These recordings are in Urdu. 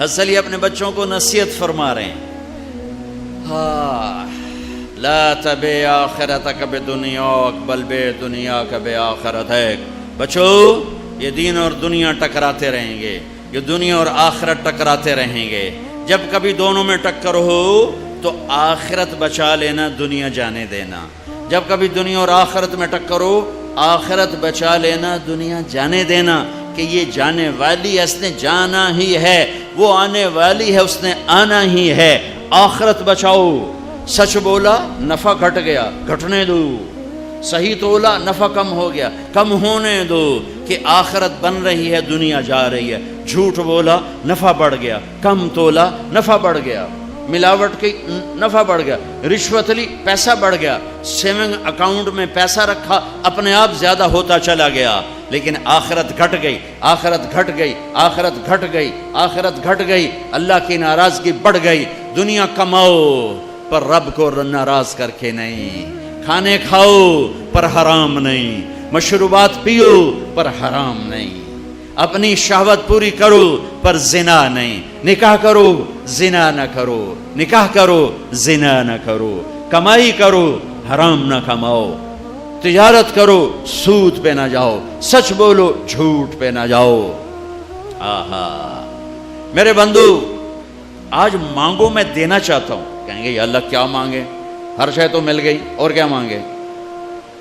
حضرت علی اپنے بچوں کو نصیحت فرما رہے ہیں، ہاں لا تبع آخرتک بدنیاک بل بدنیاک بآخرتک، بچو یہ دین اور دنیا ٹکراتے رہیں گے، یہ دنیا اور آخرت ٹکراتے رہیں گے، جب کبھی دونوں میں ٹکر ہو تو آخرت بچا لینا، دنیا جانے دینا، جب کبھی دنیا اور آخرت میں ٹکر ہو آخرت بچا لینا، دنیا جانے دینا، کہ یہ جانے والی ہے، اس نے جانا ہی ہے، وہ آنے والی ہے، اس نے آنا ہی ہے، آخرت بچاؤ۔ سچ بولا نفع گھٹ گیا، گھٹنے دو، صحیح تولا نفع کم ہو گیا، کم ہونے دو، کہ آخرت بن رہی ہے، دنیا جا رہی ہے۔ جھوٹ بولا نفع بڑھ گیا، کم تولا نفع بڑھ گیا، ملاوٹ کی نفع بڑھ گیا، رشوت لی پیسہ بڑھ گیا، سیونگ اکاؤنٹ میں پیسہ رکھا اپنے آپ زیادہ ہوتا چلا گیا، لیکن آخرت گھٹ گئی، آخرت گھٹ گئی، آخرت گھٹ گئی، آخرت گھٹ گئی، اللہ کی ناراضگی بڑھ گئی۔ دنیا کماؤ پر رب کو ناراض کر کے نہیں، کھانے کھاؤ پر حرام نہیں، مشروبات پیو پر حرام نہیں، اپنی شہوت پوری کرو پر زنا نہیں، نکاح کرو زنا نہ کرو، نکاح کرو زنا نہ کرو، کمائی کرو حرام نہ کماؤ، تجارت کرو سود پہ نہ جاؤ، سچ بولو جھوٹ پہ نہ جاؤ۔ آہا میرے بندو، آج مانگو میں دینا چاہتا ہوں۔ کہیں گے یا اللہ کیا مانگے، ہر شے تو مل گئی، اور کیا مانگے؟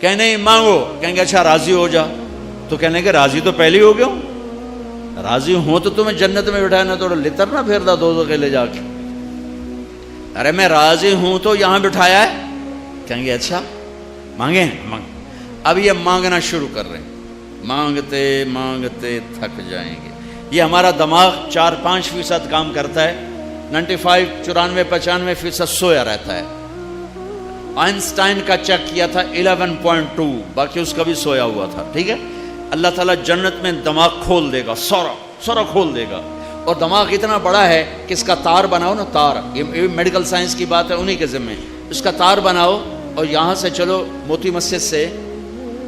کہیں نہیں مانگو، کہیں گے اچھا راضی ہو جا، تو کہنے کہ راضی تو پہلے ہو گیا ہوں، راضی ہوں تو تمہیں جنت میں بٹھانا، تو لتر نہ پھیرتا دو کے لے جا کے، ارے میں راضی ہوں تو یہاں بٹھایا ہے۔ کہیں گے اچھا مانگیں، مانگ۔ اب یہ مانگنا شروع کر رہے ہیں، مانگتے مانگتے تھک جائیں گے۔ یہ ہمارا دماغ 4-5% کام کرتا ہے، 95-94-95% سویا رہتا ہے۔ آئنسٹائن کا چیک کیا تھا 11.2، باقی اس کا بھی سویا ہوا تھا، ٹھیک ہے۔ اللہ تعالیٰ جنت میں دماغ کھول دے گا، سورا کھول دے گا، اور دماغ اتنا بڑا ہے کہ اس کا تار بناؤ نا، تار، یہ میڈیکل سائنس کی بات ہے، انہی کے ذمہ، اس کا تار بناؤ اور یہاں سے چلو موتی مسجد سے،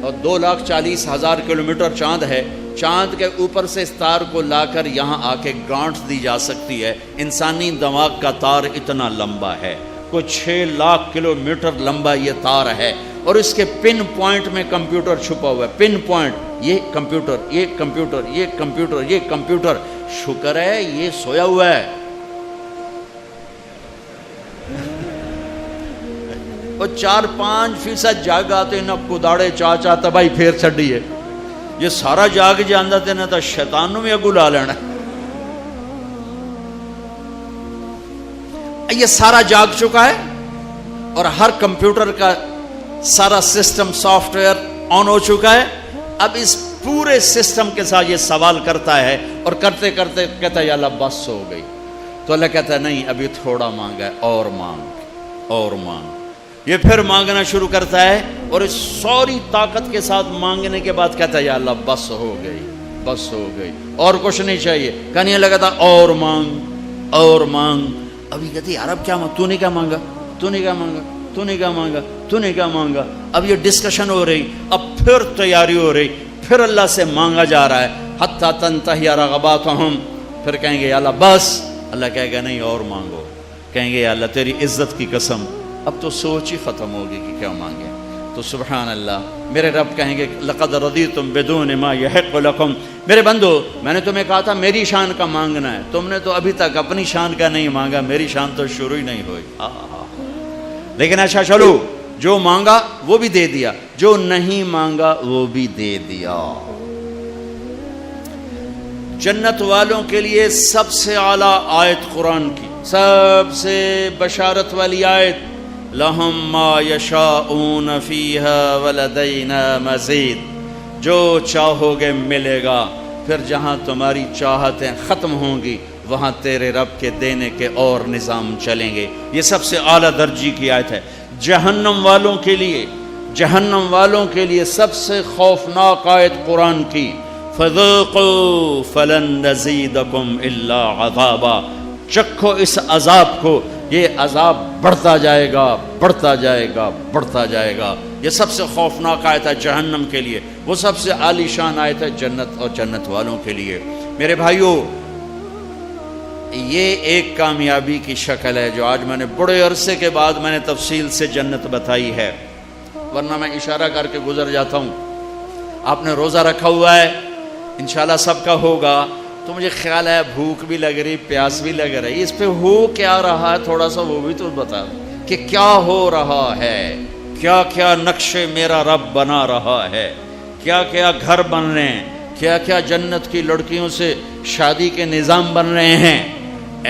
اور 2,40,000 کلومیٹر چاند ہے، چاند کے اوپر سے اس تار کو لا کر یہاں آ کے گانٹھ دی جا سکتی ہے۔ انسانی دماغ کا تار اتنا لمبا ہے، کوئی 6 لاکھ کلومیٹر لمبا یہ تار ہے، اور اس کے پن پوائنٹ میں کمپیوٹر چھپا ہوا ہے، پن پوائنٹ، یہ کمپیوٹر، یہ کمپیوٹر، یہ کمپیوٹر، یہ کمپیوٹر۔ شکر ہے یہ سویا ہوا ہے، اور 4-5% جاگا تو انہاں کداڑے چاچا تباہی پھیر چھڑی ہے۔ یہ سارا جاگ جاندہ تے نہ تا شیطان میں اگو لا لینا۔ یہ سارا جاگ چکا ہے، اور ہر کمپیوٹر کا سارا سسٹم سافٹ ویئر آن ہو چکا ہے۔ اب اس پورے سسٹم کے ساتھ یہ سوال کرتا ہے، اور کرتے کرتے کہتا ہے یا اللہ بس ہو گئی، تو اللہ کہتا ہے نہیں ابھی تھوڑا مانگا ہے، اور مانگ، اور مانگ۔ یہ پھر مانگنا شروع کرتا ہے، اور اس ساری طاقت کے ساتھ مانگنے کے بعد کہتا ہے یا اللہ بس ہو گئی، بس ہو گئی، اور کچھ نہیں چاہیے۔ کہنے لگا تھا اور مانگ، اور مانگ۔ ابھی کہتی یار اب کیا مانگ، تو نے کیا مانگا، تو نے کیا مانگا، تو نے کیا مانگا، تو نے کیا مانگا۔ اب یہ ڈسکشن ہو رہی، اب پھر تیاری ہو رہی، پھر اللہ سے مانگا جا رہا ہے، حتی تنتہی رغباتہم۔ پھر کہیں گے یا اللہ بس، اللہ کہے گا نہیں اور مانگو۔ کہیں گے یا اللہ تیری عزت کی قسم، اب تو سوچ ہی ختم ہوگی کہ کیا مانگے۔ تو سبحان اللہ، میرے رب کہیں گے لقد رضیتم بدون ما یحق لکم۔ میرے بندو، میں نے تمہیں کہا تھا میری شان کا مانگنا ہے، تم نے تو ابھی تک اپنی شان کا نہیں مانگا، میری شان تو شروع ہی نہیں ہوئی۔ لیکن اچھا چلو، جو مانگا وہ بھی دے دیا، جو نہیں مانگا وہ بھی دے دیا۔ جنت والوں کے لیے سب سے اعلیٰ آیت قرآن کی، سب سے بشارت والی آیت، لَهُم مَّا يَشَاءُونَ فِيهَا وَلَدَيْنَا مَزِيدٌ۔ جو چاہو گے ملے گا، پھر جہاں تمہاری چاہتیں ختم ہوں گی وہاں تیرے رب کے دینے کے اور نظام چلیں گے۔ یہ سب سے اعلیٰ درجے کی آیت ہے۔ جہنم والوں کے لیے، جہنم والوں کے لیے سب سے خوفناک آیت قرآن کی، فَذُوقُوا فَلَن نَّزِيدَكُمْ إِلَّا عَذَابًا۔ چکھو اس عذاب کو، یہ عذاب بڑھتا جائے گا، بڑھتا جائے گا، بڑھتا جائے گا۔ یہ سب سے خوفناک آیت ہے جہنم کے لیے، وہ سب سے عالی شان آیت ہے جنت اور جنت والوں کے لیے۔ میرے بھائیو، یہ ایک کامیابی کی شکل ہے جو آج میں نے بڑے عرصے کے بعد میں نے تفصیل سے جنت بتائی ہے، ورنہ میں اشارہ کر کے گزر جاتا ہوں۔ آپ نے روزہ رکھا ہوا ہے، انشاءاللہ سب کا ہوگا، تو مجھے خیال ہے بھوک بھی لگ رہی، پیاس بھی لگ رہی، اس پہ ہو کیا رہا ہے تھوڑا سا وہ بھی تو بتا کہ کیا ہو رہا ہے، کیا کیا نقشے میرا رب بنا رہا ہے، کیا کیا گھر بن رہے ہیں، کیا کیا جنت کی لڑکیوں سے شادی کے نظام بن رہے ہیں،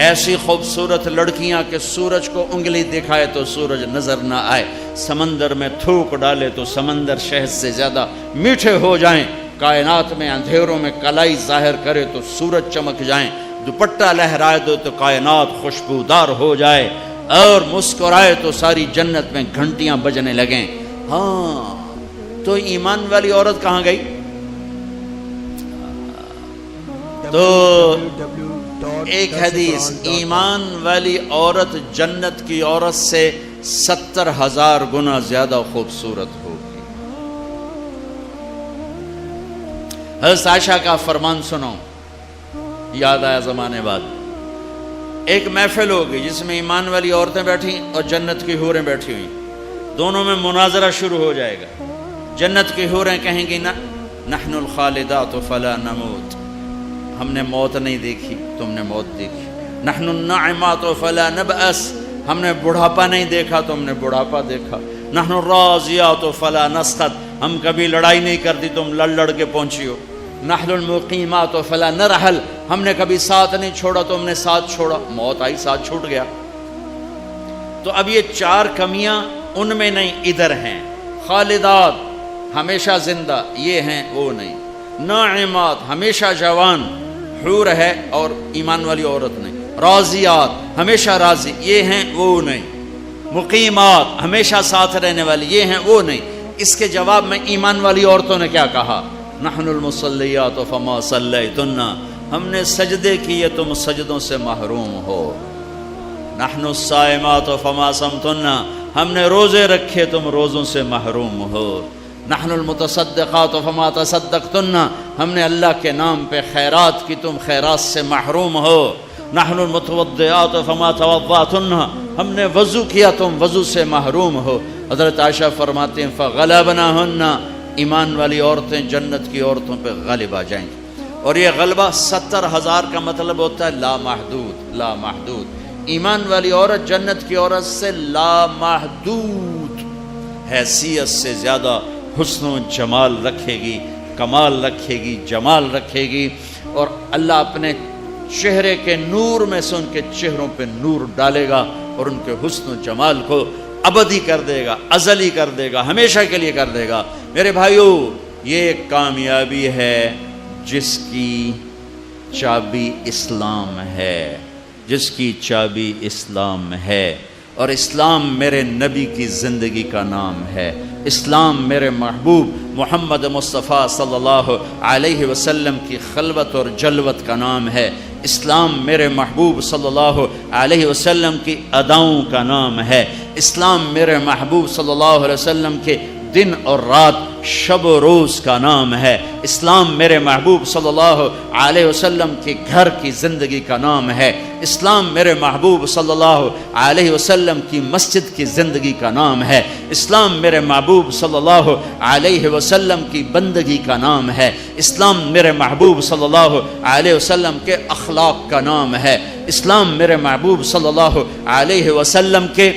ایسی خوبصورت لڑکیاں کہ سورج کو انگلی دکھائے تو سورج نظر نہ آئے، سمندر میں تھوک ڈالے تو سمندر شہد سے زیادہ میٹھے ہو جائیں، کائنات میں اندھیروں میں کلائی ظاہر کرے تو سورج چمک جائیں، دوپٹہ لہرائے دو تو کائنات خوشبودار ہو جائے، اور مسکرائے تو ساری جنت میں گھنٹیاں بجنے لگیں۔ ہاں تو ایمان والی عورت کہاں گئی؟ تو ایک حدیث، ایمان والی عورت جنت کی عورت سے 70,000 گنا زیادہ خوبصورت ہوگی۔ حضرت عائشہ کا فرمان سنو، یاد آیا زمانے بعد، ایک محفل ہوگی جس میں ایمان والی عورتیں بیٹھی اور جنت کی حوریں بیٹھی ہوئی، دونوں میں مناظرہ شروع ہو جائے گا۔ جنت کی حوریں کہیں گی نحن الخالدات فلا نموت، ہم نے موت نہیں دیکھی، تم نے موت دیکھی۔ نحن الناعمات فلا نبأس، ہم نے بڑھاپا نہیں دیکھا، تم نے بڑھاپا دیکھا۔ نحن الراضیات فلا نسخط، ہم کبھی لڑائی نہیں کرتی، تم لڑ لڑ کے پہنچی ہو۔ نحن المقیمات فلا نرحل، ہم نے کبھی ساتھ نہیں چھوڑا، تم نے ساتھ چھوڑا، موت آئی ساتھ چھوٹ گیا۔ تو اب یہ 4 کمیاں ان میں نہیں، ادھر ہیں۔ خالدات ہمیشہ زندہ، یہ ہیں وہ نہیں۔ ناعمات ہمیشہ جوان، حور ہے اور ایمان والی عورت نہیں۔ راضیات ہمیشہ راضی، یہ ہیں وہ نہیں۔ مقیمات ہمیشہ ساتھ رہنے والی، یہ ہیں وہ نہیں۔ اس کے جواب میں ایمان والی عورتوں نے کیا کہا؟ نحن المصلیات فما صلیتن، ہم نے سجدے کیے تم سجدوں سے محروم ہو۔ نحن الصائمات فما صمتن، ہم نے روزے رکھے تم روزوں سے محروم ہو۔ نحن المتصدقات فما تصدقتن، ہم نے اللہ کے نام پہ خیرات کی تم خیرات سے محروم ہو۔ نحن المتوضئات فما توضأتن، ہم نے وضو کیا تم وضو سے محروم ہو۔ حضرت عائشہ فرماتے ہیں فغلبناہن، ایمان والی عورتیں جنت کی عورتوں پہ غالب آ جائیں گی، اور یہ غلبہ 70,000 کا مطلب ہوتا ہے لامحدود، لامحدود۔ ایمان والی عورت جنت کی عورت سے لامحدود حیثیت سے زیادہ حسن و جمال رکھے گی، کمال رکھے گی، جمال رکھے گی، اور اللہ اپنے چہرے کے نور میں سے ان کے چہروں پہ نور ڈالے گا اور ان کے حسن و جمال کو ابدی کر دے گا، ازلی کر دے گا، ہمیشہ کے لیے کر دے گا۔ میرے بھائیو، یہ ایک کامیابی ہے جس کی چابی اسلام ہے، جس کی چابی اسلام ہے، اور اسلام میرے نبی کی زندگی کا نام ہے۔ اسلام میرے محبوب محمد مصطفیٰ صلی اللہ علیہ وسلم کی خلوت اور جلوت کا نام ہے۔ اسلام میرے محبوب صلی اللہ علیہ وسلم کی اداؤں کا نام ہے۔ اسلام میرے محبوب صلی اللہ علیہ وسلم کے دن اور رات، شب و روز کا نام ہے۔ اسلام میرے محبوب صلی اللہ علیہ وسلم کے گھر کی زندگی کا نام ہے۔ اسلام میرے محبوب صلی اللہ علیہ وسلم کی مسجد کی زندگی کا نام ہے۔ اسلام میرے محبوب صلی اللہ علیہ وسلم کی بندگی کا نام ہے۔ اسلام میرے محبوب صلی اللہ علیہ وسلم کے اخلاق کا نام ہے۔ اسلام میرے محبوب صلی اللہ علیہ وسلم کے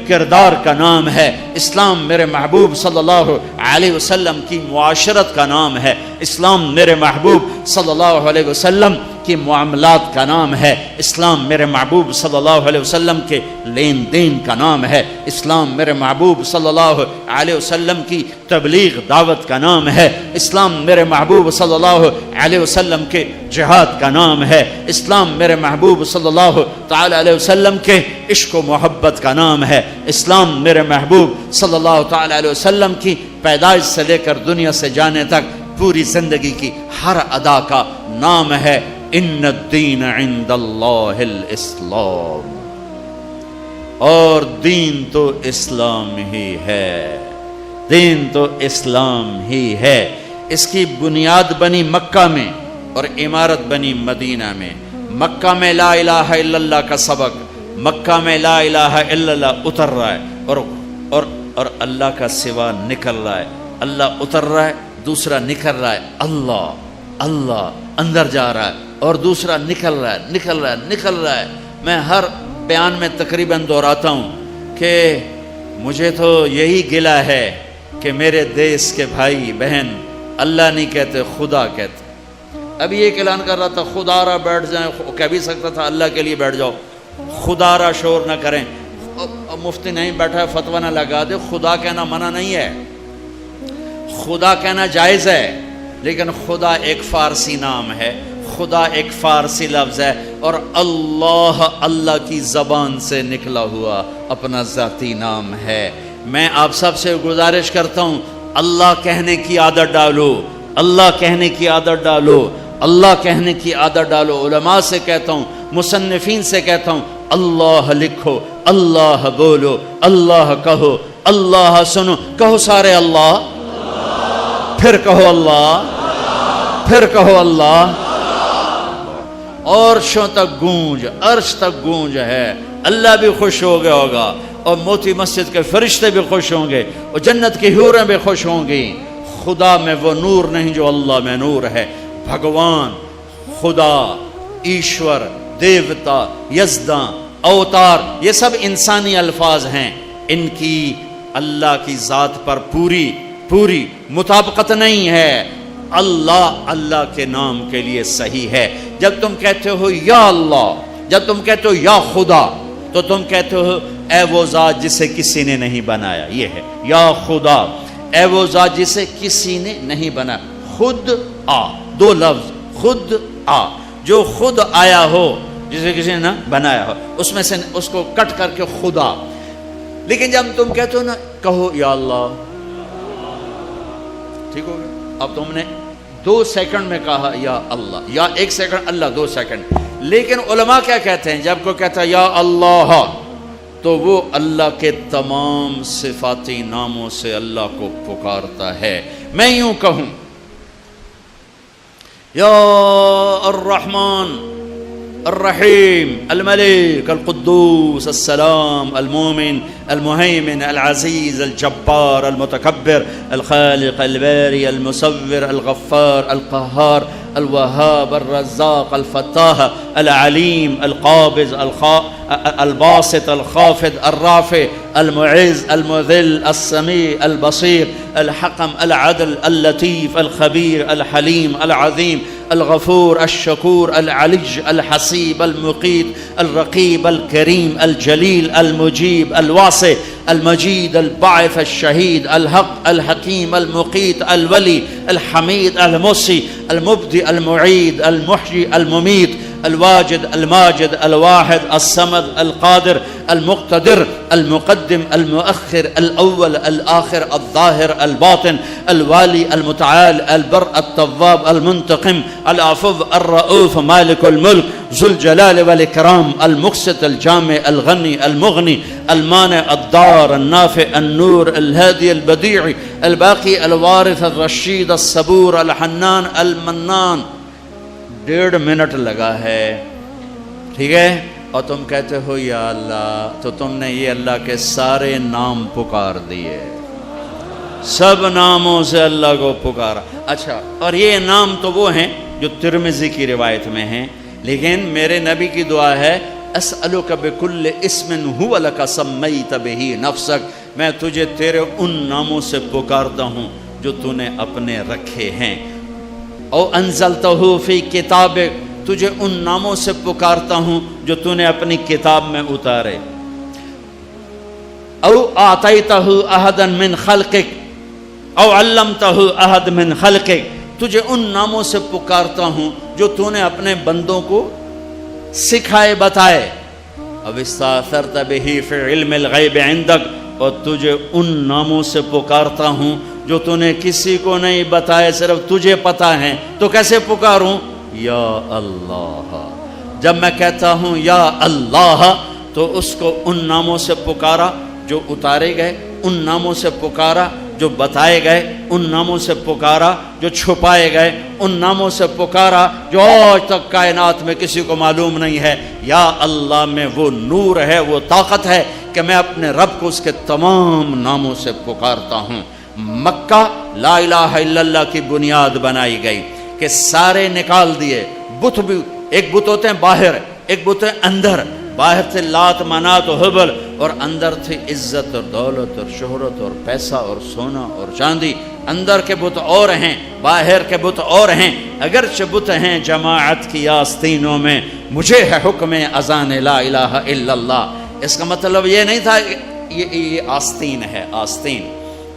کردار کا نام ہے۔ اسلام میرے محبوب صلی اللہ علیہ وسلم کی معاشرت کا نام ہے۔ اسلام میرے محبوب صلی اللہ علیہ وسلم کی معاملات کا نام ہے۔ اسلام میرے محبوب صلی اللہ علیہ وسلم کے لین دین کا نام ہے۔ اسلام میرے محبوب صلی اللہ علیہ وسلم کی تبلیغ دعوت کا نام ہے۔ اسلام میرے محبوب صلی اللہ علیہ وسلم کے جہاد کا نام ہے۔ اسلام میرے محبوب صلی اللہ تعالی علیہ وسلم کے عشق و محبت کا نام ہے۔ اسلام میرے محبوب صلی اللہ تعالی علیہ وسلم کی پیدائش سے لے کر دنیا سے جانے تک پوری زندگی کی ہر ادا کا نام ہے ان الدین عند اللہ الاسلام، اور دین تو اسلام ہی ہے، دین تو اسلام ہی ہے۔ اس کی بنیاد بنی مکہ میں اور عمارت بنی مدینہ میں۔ مکہ میں لا الہ الا اللہ کا سبق، مکہ میں لا الہ الا اللہ اتر رہا ہے اور اللہ کا سوا نکل رہا ہے، اللہ اتر رہا ہے، دوسرا نکل رہا ہے، اللہ اندر جا رہا ہے اور دوسرا نکل رہا ہے۔ میں ہر بیان میں تقریباً دہراتا ہوں کہ مجھے تو یہی گلہ ہے کہ میرے دیس کے بھائی بہن اللہ نہیں کہتے، خدا کہتے۔ ابھی ایک اعلان کر رہا تھا خدا را بیٹھ جائیں، کہہ بھی سکتا تھا اللہ کے لیے بیٹھ جاؤ، خدا را شور نہ کریں۔ مفتی نہیں بیٹھا ہے فتویٰ نہ لگا دے، خدا کہنا منع نہیں ہے، خدا کہنا جائز ہے، لیکن خدا ایک فارسی نام ہے، خدا ایک فارسی لفظ ہے، اور اللہ کی زبان سے نکلا ہوا اپنا ذاتی نام ہے۔ میں آپ سب سے گزارش کرتا ہوں اللہ کہنے کی عادت ڈالو، اللہ کہنے کی عادت ڈالو، اللہ کہنے کی عادت ڈالو۔ علماء سے کہتا ہوں، مصنفین سے کہتا ہوں، اللہ لکھو، اللہ بولو، اللہ کہو، اللہ سنو، کہو سارے اللہ، پھر کہو اللہ، پھر کہو اللہ، عرشوں تک گونج، عرش تک گونج ہے۔ اللہ بھی خوش ہو گیا ہوگا، اور موتی مسجد کے فرشتے بھی خوش ہوں گے، اور جنت کی حوریں بھی خوش ہوں گی۔ خدا میں وہ نور نہیں جو اللہ میں نور ہے۔ بھگوان، خدا، ایشور، دیوتا، یزداں، اوتار، یہ سب انسانی الفاظ ہیں، ان کی اللہ کی ذات پر پوری مطابقت نہیں ہے۔ اللہ کے نام کے لیے صحیح ہے۔ جب تم کہتے ہو یا اللہ، جب تم کہتے ہو یا خدا، تو تم کہتے ہو اے وہ ذات جسے کسی نے نہیں بنایا، یہ ہے یا خدا، اے وہ ذات جسے کسی نے نہیں بنایا۔ خود آ، دو لفظ، خود آ، جو خود آیا ہو جسے کسی نے نہ بنایا ہو، اس میں سے اس کو کٹ کر کے خدا۔ لیکن جب تم کہتے ہو نا کہو یا اللہ، ٹھیک ہو گیا؟ اب تم نے 2 سیکنڈ میں کہا یا اللہ، یا 1 سیکنڈ اللہ 2 سیکنڈ۔ لیکن علماء کیا کہتے ہیں؟ جب کوئی کہتا ہے یا اللہ، تو وہ اللہ کے تمام صفاتی ناموں سے اللہ کو پکارتا ہے۔ میں یوں کہوں یا الرحمن الرحیم الملک القدوس السلام المومن المهيمن العزيز الجبار المتكبر الخالق الباري المصور الغفار القهار الوهاب الرزاق الفتاح العليم القابض الباسط الخافض الرافع المعز المذل السميع البصير الحكم العدل اللطيف الخبير الحليم العظيم الغفور الشكور العلي الحسيب المقيت الرقيب الكريم الجليل المجيب الواسع المجيد الباعث الشهيد الحق الحكيم المقيت الولي الحميد المحصي المبدئ المعيد المحيي المميت الواجد الماجد الواحد الصمد القادر المقتدر المقدم المؤخر الأول الآخر الظاهر الباطن الوالي المتعال البر التواب المنتقم العفو الرؤوف مالك الملك ذو الجلال والإكرام المقسط الجامع الغني المغني المانع الضار النافع النور الهادي البديع الباقي الوارث الرشيد الصبور الحنان المنان۔ 1.5 منٹ لگا ہے، ٹھیک ہے؟ اور تم کہتے ہو یا اللہ، تو تم نے یہ اللہ کے سارے نام پکار دیے، سب ناموں سے اللہ کو پکارا۔ اچھا، اور یہ نام تو وہ ہیں جو ترمذی کی روایت میں ہیں، لیکن میرے نبی کی دعا ہے اسألک بکل اسم هو لک سمیت بہ نفسک، میں تجھے تیرے ان ناموں سے پکارتا ہوں جو تو نے اپنے رکھے ہیں، او انزلتہ فی کتابک، تجھے ان ناموں سے پکارتا ہوں جو تو نے اپنی کتاب میں اتارے، او آتیتہ احدا من خلقک او علمتہ احد من خلقک، تجھے ان ناموں سے پکارتا ہوں جو تو نے اپنے بندوں کو سکھائے بتائے، اب استاثرت بہ فی علم الغیب عندک، اور تجھے ان ناموں سے پکارتا ہوں جو تو نے کسی کو نہیں بتائے، صرف تجھے پتا ہے، تو کیسے پکاروں؟ یا اللہ۔ جب میں کہتا ہوں یا اللہ تو اس کو ان ناموں سے پکارا جو اتارے گئے، ان ناموں سے پکارا جو بتائے گئے ان ناموں سے پکارا، جو چھپائے گئے ان ناموں سے پکارا جو آج تک کائنات میں کسی کو معلوم نہیں ہے۔ یا اللہ میں وہ نور ہے، وہ طاقت ہے کہ میں اپنے رب کو اس کے تمام ناموں سے پکارتا ہوں۔ مکہ لا الہ الا اللہ کی بنیاد بنائی گئی کہ سارے نکال دیے بت، بھی ایک بت ہوتے ہیں باہر، ایک بت ہے اندر۔ باہر تھے لات منات و حبل، اور اندر تھے عزت اور دولت اور شہرت اور پیسہ اور سونا اور چاندی۔ اندر کے بت اور ہیں، باہر کے بت اور ہیں، اگرچہ بت ہیں جماعت کی آستینوں میں، مجھے ہے حکم اذان لا الہ الا اللہ۔ اس کا مطلب یہ نہیں تھا یہ آستین ہے، آستین۔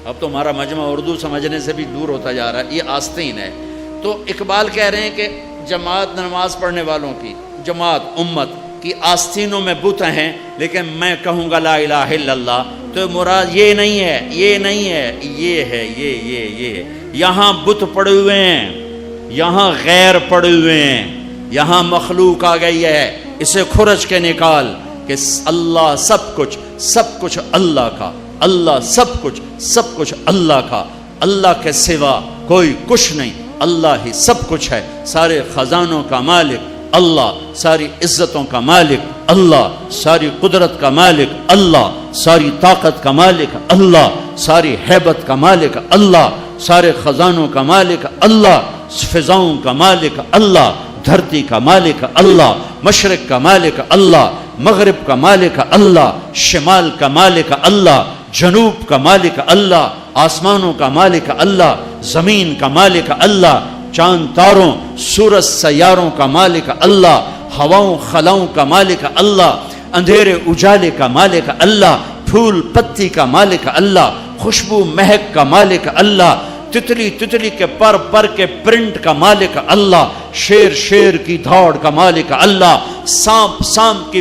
اب تو ہمارا مجمع اردو سمجھنے سے بھی دور ہوتا جا رہا ہے، یہ آستین ہے۔ تو اقبال کہہ رہے ہیں کہ جماعت نماز پڑھنے والوں کی، جماعت امت کی آستینوں میں بت ہیں، لیکن میں کہوں گا لا الہ الا اللہ تو مراد یہ نہیں ہے، یہ نہیں ہے، یہ ہے، یہ یہاں بت پڑے ہوئے ہیں، یہاں غیر پڑے ہوئے ہیں، یہاں مخلوق آ گئی ہے، اسے کھرچ کے نکال کہ اللہ سب کچھ اللہ کا، اللہ سب کچھ اللہ کا، اللہ کے سوا کوئی کچھ نہیں، اللہ ہی سب کچھ ہے، سارے خزانوں کا مالک اللہ، ساری عزتوں کا مالک اللہ، ساری قدرت کا مالک اللہ، ساری طاقت کا مالک اللہ، ساری ہیبت کا مالک اللہ، سارے خزانوں کا مالک اللہ، فضاؤں کا مالک اللہ، دھرتی کا مالک اللہ، مشرق کا مالک اللہ، مغرب کا مالک اللہ، شمال کا مالک اللہ، جنوب کا مالک اللہ، آسمانوں کا مالک اللہ، زمین کا مالک اللہ، چاند تاروں سورج سیاروں کا مالک اللہ، ہواؤں خلاؤں کا مالک اللہ، اندھیرے اجالے کا مالک اللہ، پھول پتی کا مالک اللہ، خوشبو مہک کا مالک اللہ، تتلی کے پر کے پرنٹ کا مالک اللہ، شیر کی دھاڑ کا مالک اللہ، سانپ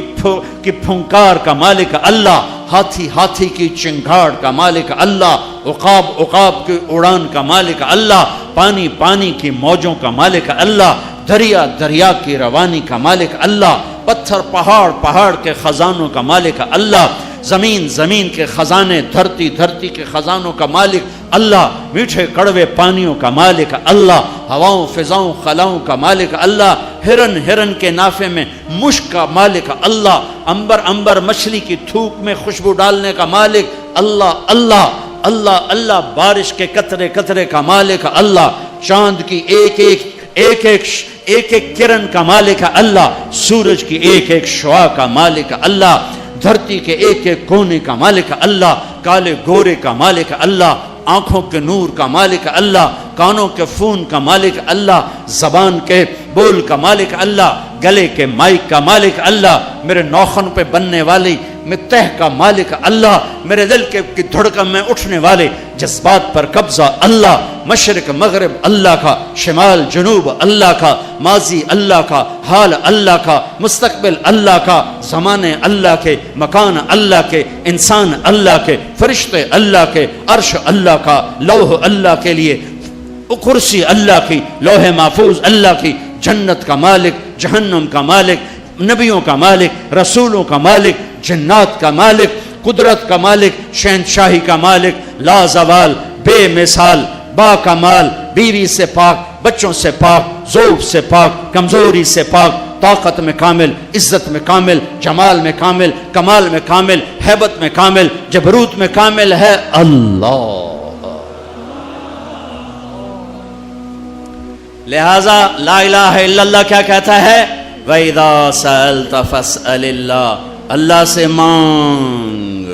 کی پھنکار کا مالک اللہ، ہاتھی کی چنگھاڑ کا مالک اللہ، عقاب کی اڑان کا مالک اللہ، پانی کی موجوں کا مالک اللہ، دریا کی روانی کا مالک اللہ، پتھر پہاڑ کے خزانوں کا مالک اللہ، زمین کے خزانے، دھرتی کے خزانوں کا مالک اللہ، میٹھے کڑوے پانیوں کا مالک اللہ، ہواؤں فضاؤں خلاؤں کا مالک اللہ، ہرن کے نافے میں مشک کا مالک اللہ، انبر مچھلی کی تھوک میں خوشبو ڈالنے کا مالک اللہ اللہ اللہ اللہ، بارش کے قطرے کا مالک اللہ، چاند کی ایک کرن کا مالک اللہ، سورج کی ایک شعاع کا مالک اللہ، دھرتی کے ایک کونے کا مالک اللہ، کالے گورے کا مالک اللہ، آنکھوں کے نور کا مالک اللہ، کانوں کے فون کا مالک اللہ، زبان کے بول کا مالک اللہ، گلے کے مائک کا مالک اللہ، میرے ناخن پہ بننے والی میں تہ کا مالک اللہ، میرے دل کی دھڑکن میں اٹھنے والے جذبات پر قبضہ اللہ، مشرق مغرب اللہ کا، شمال جنوب اللہ کا، ماضی اللہ کا، حال اللہ کا، مستقبل اللہ کا، زمانے اللہ کے، مکان اللہ کے، انسان اللہ کے، فرشتے اللہ کے، عرش اللہ کا، لوح اللہ کے لیے، کرسی اللہ کی، لوح محفوظ اللہ کی، جنت کا مالک، جہنم کا مالک، نبیوں کا مالک، رسولوں کا مالک، جنات کا مالک، قدرت کا مالک، شہنشاہی کا مالک، لا زوال، بے مثال، با کمال، بیوی سے پاک، بچوں سے پاک، ذوق سے پاک، کمزوری سے پاک، طاقت میں کامل، عزت میں کامل، جمال میں کامل، کمال میں کامل، ہیبت میں کامل، جبروت میں کامل ہے اللہ۔ لہذا لا الہ الا اللہ کیا کہتا ہے؟ وَإِذَا سَأَلْتَ فَاسْأَلِ اللَّهِ، اللہ سے مانگ،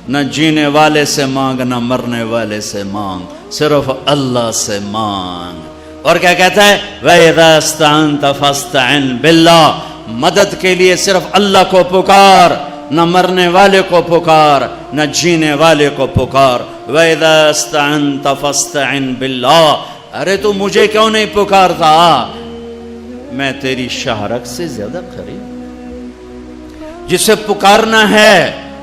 نہ جینے والے سے مانگ نہ مرنے والے سے مانگ، صرف اللہ سے مانگ۔ اور کیا کہتا ہے؟ وَإِذَا اسْتَعَنْتَ فَاسْتَعِنْ بِاللَّهِ، مدد کے لیے صرف اللہ کو پکار، نہ مرنے والے کو پکار نہ جینے والے کو پکار۔ وَإِذَا اسْتَعَنْتَ فَاسْتَعِنْ بِاللَّهِ، ارے تو مجھے کیوں نہیں پکارتا؟ میں تیری شہرت سے زیادہ قریب۔ جسے پکارنا ہے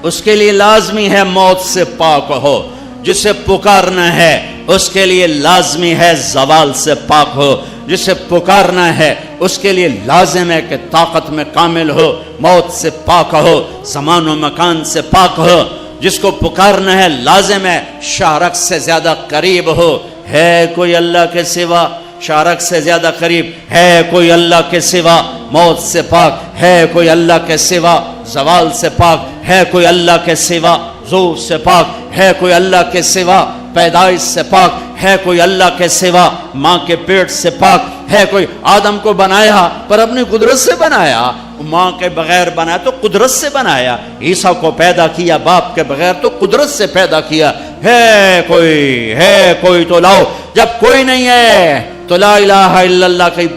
اس کے لیے لازمی ہے موت سے پاک ہو، جسے پکارنا ہے اس کے لیے لازمی ہے زوال سے پاک ہو، جسے پکارنا ہے اس کے لیے لازم ہے کہ طاقت میں کامل ہو، موت سے پاک ہو، زمان و مکان سے پاک ہو۔ جس کو پکارنا ہے لازم ہے شارک سے زیادہ قریب ہو. ہے کوئی اللہ کے سوا شارک سے زیادہ قریب؟ ہے کوئی اللہ کے سوا موت سے پاک؟ ہے کوئی اللہ کے سوا زوال سے پاک؟ ہے کوئی اللہ کے سوا ذوب سے پاک؟ ہے کوئی اللہ کے سوا پیدائش سے پاک؟ ہے کوئی اللہ کے سوا ماں کے پیٹ سے پاک؟ ہے کوئی؟ آدم کو بنایا پر اپنی قدرت سے بنایا، ماں کے بغیر بنایا تو قدرت سے بنایا. عیسیٰ کو پیدا کیا باپ کے بغیر تو قدرت سے پیدا کیا. ہے کوئی تو لاؤ. جب کوئی نہیں ہے تو لا الہ الا اللہ کی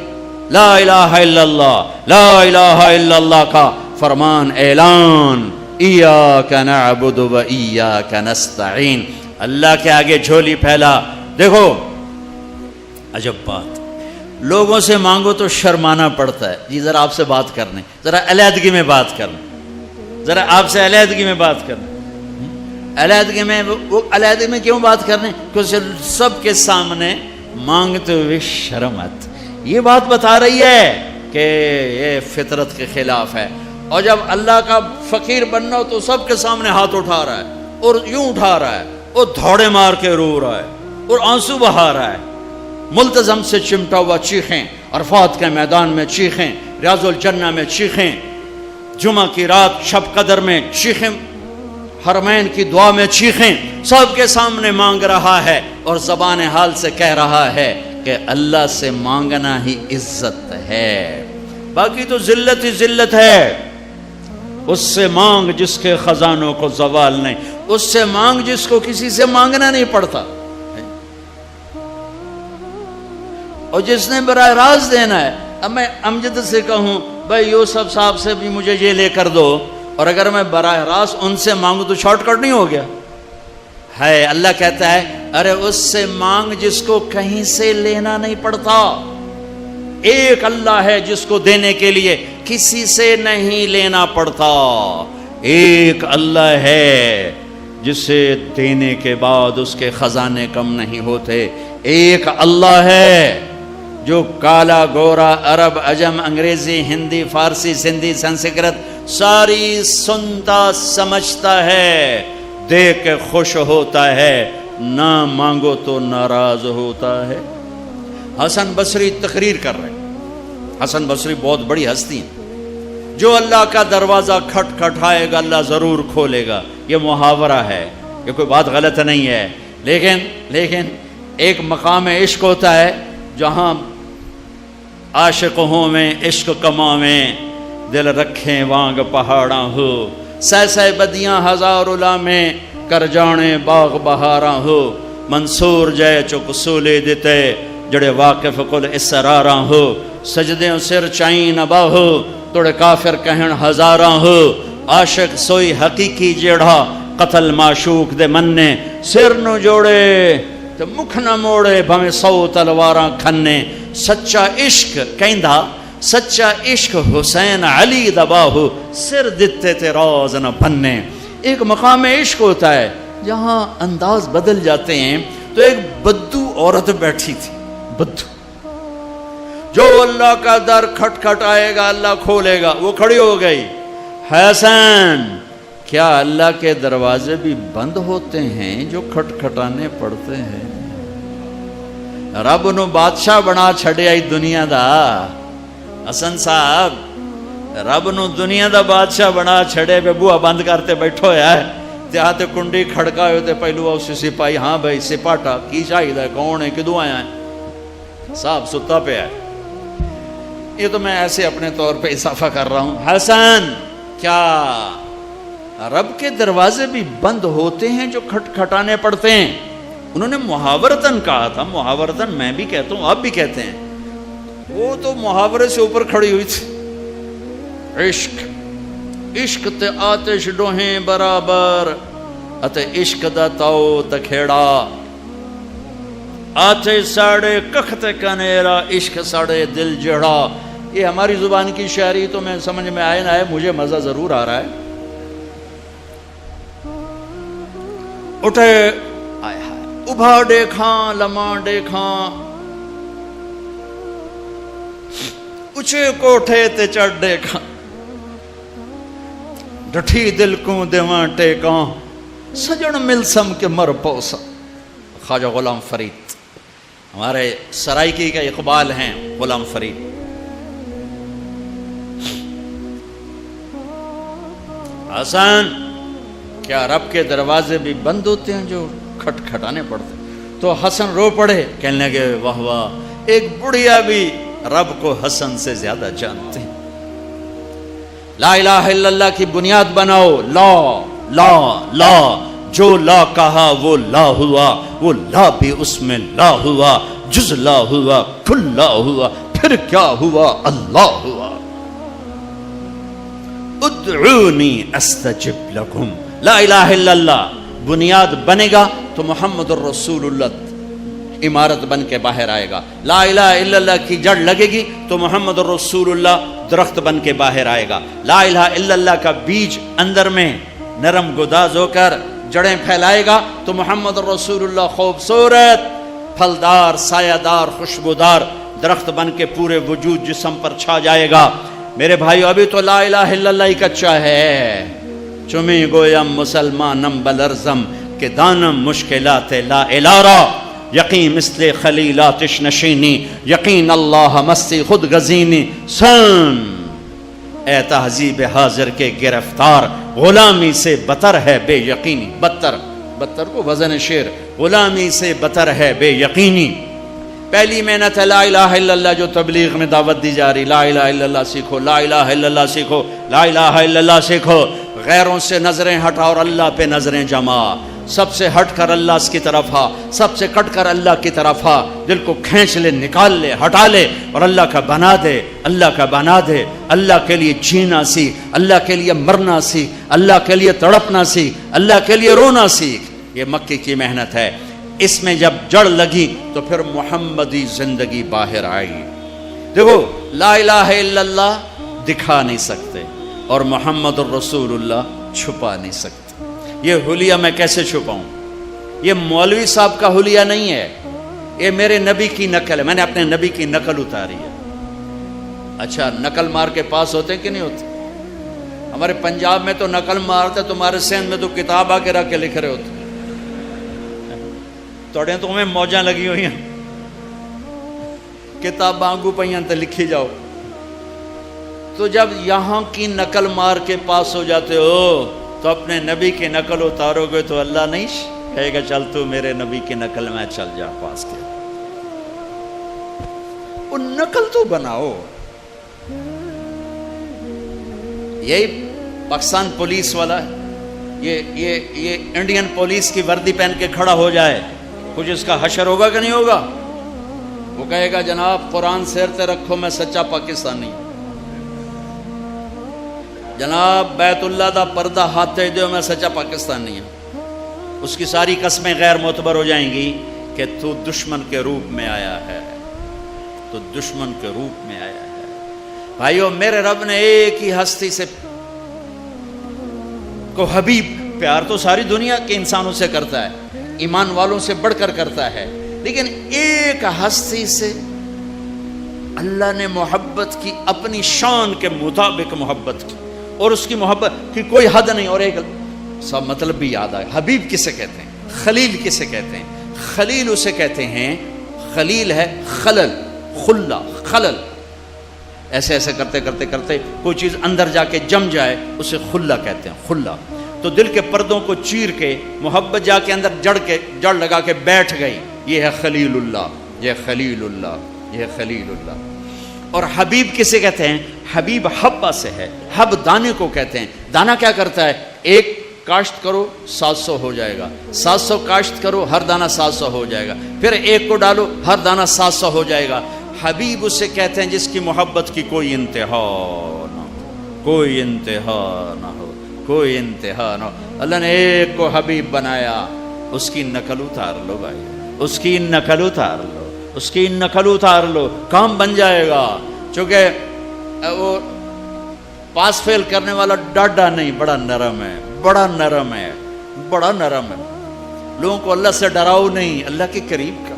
لا الہ الا اللہ لا الہ الا اللہ کا فرمان اعلان. ایاک نعبد و ایاک نستعین. اللہ کے آگے جھولی پھیلا. دیکھو عجب بات، لوگوں سے مانگو تو شرمانا پڑتا ہے. جی ذرا آپ سے بات کرنے، ذرا علیحدگی میں بات کرنے، ذرا آپ سے علیحدگی میں بات کرنے. علیحدگی میں وہ علیحدگی میں کیوں بات کرنے؟ کیونکہ سب کے سامنے مانگتے ہوئے شرم آتی. یہ بات بتا رہی ہے کہ یہ فطرت کے خلاف ہے. اور جب اللہ کا فقیر بننا ہو تو سب کے سامنے ہاتھ اٹھا رہا ہے اور یوں اٹھا رہا ہے اور دھوڑے مار کے رو رہا ہے اور آنسو بہا رہا ہے. ملتزم سے چمٹا ہوا چیخیں، عرفات کے میدان میں چیخیں، ریاض الجنہ میں چیخیں، جمعہ کی رات شب قدر میں چیخیں، حرمین کی دعا میں چیخیں. سب کے سامنے مانگ رہا ہے اور زبان حال سے کہہ رہا ہے کہ اللہ سے مانگنا ہی عزت ہے، باقی تو ذلت ہی ذلت ہے. اس سے مانگ جس کے خزانوں کو زوال نہیں، اس سے مانگ جس کو کسی سے مانگنا نہیں پڑتا، اور جس نے براہ راست دینا ہے. اب میں امجد سے کہوں بھائی یوسف صاحب سے بھی مجھے یہ لے کر دو، اور اگر میں براہ راست ان سے مانگوں تو شارٹ کٹ نہیں ہو گیا ہے؟ اللہ کہتا ہے ارے اس سے مانگ جس کو کہیں سے لینا نہیں پڑتا. ایک اللہ ہے جس کو دینے کے لیے کسی سے نہیں لینا پڑتا. ایک اللہ ہے جسے دینے کے بعد اس کے خزانے کم نہیں ہوتے. ایک اللہ ہے جو کالا گورا عرب عجم انگریزی ہندی فارسی سندھی سنسکرت ساری سنتا سمجھتا ہے، دیکھ کے خوش ہوتا ہے، نہ مانگو تو ناراض ہوتا ہے. حسن بصری تقریر کر رہے ہیں. حسن بصری بہت بڑی ہستی ہیں. جو اللہ کا دروازہ کھٹ کھٹائے گا اللہ ضرور کھولے گا. یہ محاورہ ہے، یہ کوئی بات غلط نہیں ہے. لیکن ایک مقام عشق ہوتا ہے جہاں عاشق ہوں میں عشق کما میں دل رکھیں وانگ پہاڑاں ہو، سہ بدیاں ہزار الا میں کر جانے باغ بہاراں ہو. منصور جے چک سولے دیتے جڑے واقف کل اسراراں ہو. سجدیں سر چائیں نبا ہو توڑے کافر کہن ہزاراں ہو. عاشق سوئی حقیقی جیڑا قتل معشوق دے مننے، سر نو جوڑے تو مکھ نہ موڑے بھویں 100 تلواراں کھنے. سچا عشق کہندا سچا عشق حسین علی دباہو سر دتے تے راز نہ بننے. ایک مقام عشق ہوتا ہے جہاں انداز بدل جاتے ہیں. تو ایک بدو عورت بیٹھی تھی، بدو، جو اللہ کا در کھٹ کھٹ آئے گا اللہ کھولے گا. وہ کھڑی ہو گئی. حسین کیا اللہ کے دروازے بھی بند ہوتے ہیں جو کھٹ کھٹانے پڑتے ہیں؟ رب نو بادشاہ بنا چھڑیا ہی دنیا دا. حسن صاحب رب نو دنیا دا بادشاہ بنا چھڑے پہ بوہا بند کرتے بیٹھو ہے تے آتے کنڈی کھڑکا ہوتے پہلو اسی سپاہی ہاں بھائی سپاٹا کی چاہیے ہے کون ہے کدوں آیا ہے؟ صاحب ستا پہ ہے. یہ تو میں ایسے اپنے طور پہ اضافہ کر رہا ہوں. حسن کیا رب کے دروازے بھی بند ہوتے ہیں جو کھٹ کھٹانے پڑتے ہیں؟ انہوں نے محاورتن کہا تھا. محاورتن میں بھی کہتا ہوں آپ بھی کہتے ہیں. وہ تو محاورے سے اوپر کھڑی ہوئی تھی. عشق تے آتش ڈوہیں برابر اتے عشق دا تاؤ تکھیڑا. آتش ساڑے کخت کنیرا عشق ساڑے دل جڑا. یہ ہماری زبان کی شاعری تو میں سمجھ میں آئے نہ آئے مجھے مزہ ضرور آ رہا ہے. اٹھے ابھا دیکھاں لمحہ دیکھاں اچھے کوٹھے تے چڑھ دیکھاں ڈٹھی دل کو دیواں ٹیکاں سجن ملسم کے مر پوسا. خواجہ غلام فرید ہمارے سرائکی کا اقبال ہیں. غلام فرید حسن کیا رب کے دروازے بھی بند ہوتے ہیں جو کھٹکھٹانے پڑتے؟ تو حسن رو پڑے, کہنے لگے واہ واہ, ایک بڑھیا بھی رب کو حسن سے زیادہ جانتے ہیں. لا الہ الا اللہ کی بنیاد بناؤ. لا لا لا, جو لا کہا وہ لا ہوا, وہ لا بھی اس میں لا ہوا, جز لا ہوا, کل لا ہوا, پھر کیا ہوا, اللہ ہوا. ادعونی استجب لکم. لا الہ الا اللہ بنیاد بنے گا تو محمد الرسول اللہ عمارت بن کے باہر آئے گا. لا الہ الا اللہ کی جڑ لگے گی تو محمد الرسول اللہ درخت بن کے باہر آئے گا. لا الہ الا اللہ کا بیج اندر میں نرم گداز ہو کر جڑیں پھیلائے گا تو محمد الرسول اللہ خوبصورت پھلدار سایہ دار خوشبودار درخت بن کے پورے وجود جسم پر چھا جائے گا. میرے بھائیو ابھی تو لا الہ الا اللہ ہی کچا ہے. چمی گویم مسلمانم بلرزم کہ دانم مشکلات لا الارا, یقین مثل خلیلاتش نشینی, یقین اللہ مستی خود غزینی. سن اے تہذیب حاضر کے گرفتار, غلامی سے بتر ہے بے یقینی. بتر کو وزن شعر, غلامی سے بتر ہے بے یقینی. پہلی محنت ہے لا الہ الا اللہ جو تبلیغ میں دعوت دی جا رہی. لا الہ الا اللہ سیکھو, لا الہ الا اللہ سیکھو, لا الہ الا اللہ سیکھو. غیروں سے نظریں ہٹا اور اللہ پہ نظریں جما. سب سے ہٹ کر اللہ کی طرف آ, سب سے کٹ کر اللہ کی طرف آ. دل کو کھینچ لے, نکال لے, ہٹا لے اور اللہ کا بنا دے, اللہ کا بنا دے. اللہ کے لیے جینا سیکھ, اللہ کے لیے مرنا سیکھ, اللہ کے لیے تڑپنا سیکھ, اللہ کے لیے رونا سیکھ. یہ مکی کی محنت ہے. اس میں جب جڑ لگی تو پھر محمدی زندگی باہر آئی. دیکھو لا الہ الا اللہ دکھا نہیں سکتے اور محمد الرسول اللہ چھپا نہیں سکتے. یہ حلیہ میں کیسے چھپاؤں؟ یہ مولوی صاحب کا حلیہ نہیں ہے, یہ میرے نبی کی نقل ہے. میں نے اپنے نبی کی نقل اتاری ہے. اچھا نقل مار کے پاس ہوتے کہ نہیں ہوتے؟ ہمارے پنجاب میں تو نقل مارتے, تمہارے سندھ میں تو کتاب آ کے رکھ کے لکھ رہے ہوتے. توڑے تو ہمیں موجاں لگی ہوئی ہیں, کتاب آنگو پہیاں تے لکھی جاؤ. تو جب یہاں کی نقل مار کے پاس ہو جاتے ہو تو اپنے نبی کی نقل اتارو گے تو اللہ نہیں کہے گا چل تو میرے نبی کی نقل میں چل جا پاس کے. وہ نقل تو بناؤ. یہی پاکستان پولیس والا ہے, یہ انڈین پولیس کی وردی پہن کے کھڑا ہو جائے, کچھ اس کا حشر ہوگا کہ نہیں ہوگا؟ وہ کہے گا جناب قرآن سیرتے رکھو میں سچا پاکستانی. جناب بیت اللہ دا پردہ ہاتھے دیو میں سچا پاکستانی ہوں. اس کی ساری قسمیں غیر معتبر ہو جائیں گی کہ تو دشمن کے روپ میں آیا ہے, تو دشمن کے روپ میں آیا ہے. بھائیو میرے رب نے ایک ہی ہستی سے کو حبیب, پیار تو ساری دنیا کے انسانوں سے کرتا ہے, ایمان والوں سے بڑھ کر کرتا ہے, لیکن ایک ہستی سے اللہ نے محبت کی, اپنی شان کے مطابق محبت کی, اور اس کی محبت کی کوئی حد نہیں. اور ایک سب مطلب بھی یاد آئے, حبیب کسے کہتے ہیں, خلیل کسے کہتے ہیں؟ خلیل اسے کہتے ہیں, خلیل ہے خلل, خلا, خلل. ایسے ایسے کرتے کرتے کرتے کوئی چیز اندر جا کے جم جائے اسے خلا کہتے ہیں, خلا. تو دل کے پردوں کو چیر کے محبت جا کے اندر جڑ لگا کے بیٹھ گئی. یہ ہے خلیل اللہ, یہ خلیل اللہ, یہ خلیل اللہ. اور حبیب کسے کہتے ہیں؟ حبیب حبہ سے ہے, حب دانے کو کہتے ہیں. دانا کیا کرتا ہے؟ ایک کاشت کرو 700 ہو جائے گا, 700 کاشت کرو ہر دانہ 700 ہو جائے گا, پھر ایک کو ڈالو ہر دانہ 700 ہو جائے گا. حبیب اسے کہتے ہیں جس کی محبت کی کوئی انتہا نہ ہو, کوئی انتہا نہ ہو, کوئی انتہا نہ ہو. اللہ نے ایک کو حبیب بنایا, اس کی نقل اتار لو بھائی, اس کی نقل اتار لو, اس کی نقل اتار لو, کام بن جائے گا. چونکہ وہ پاس فیل کرنے والا ڈاڈا نہیں, بڑا نرم ہے, بڑا نرم ہے, بڑا نرم ہے. لوگوں کو اللہ سے ڈراؤ نہیں, اللہ کے قریب کا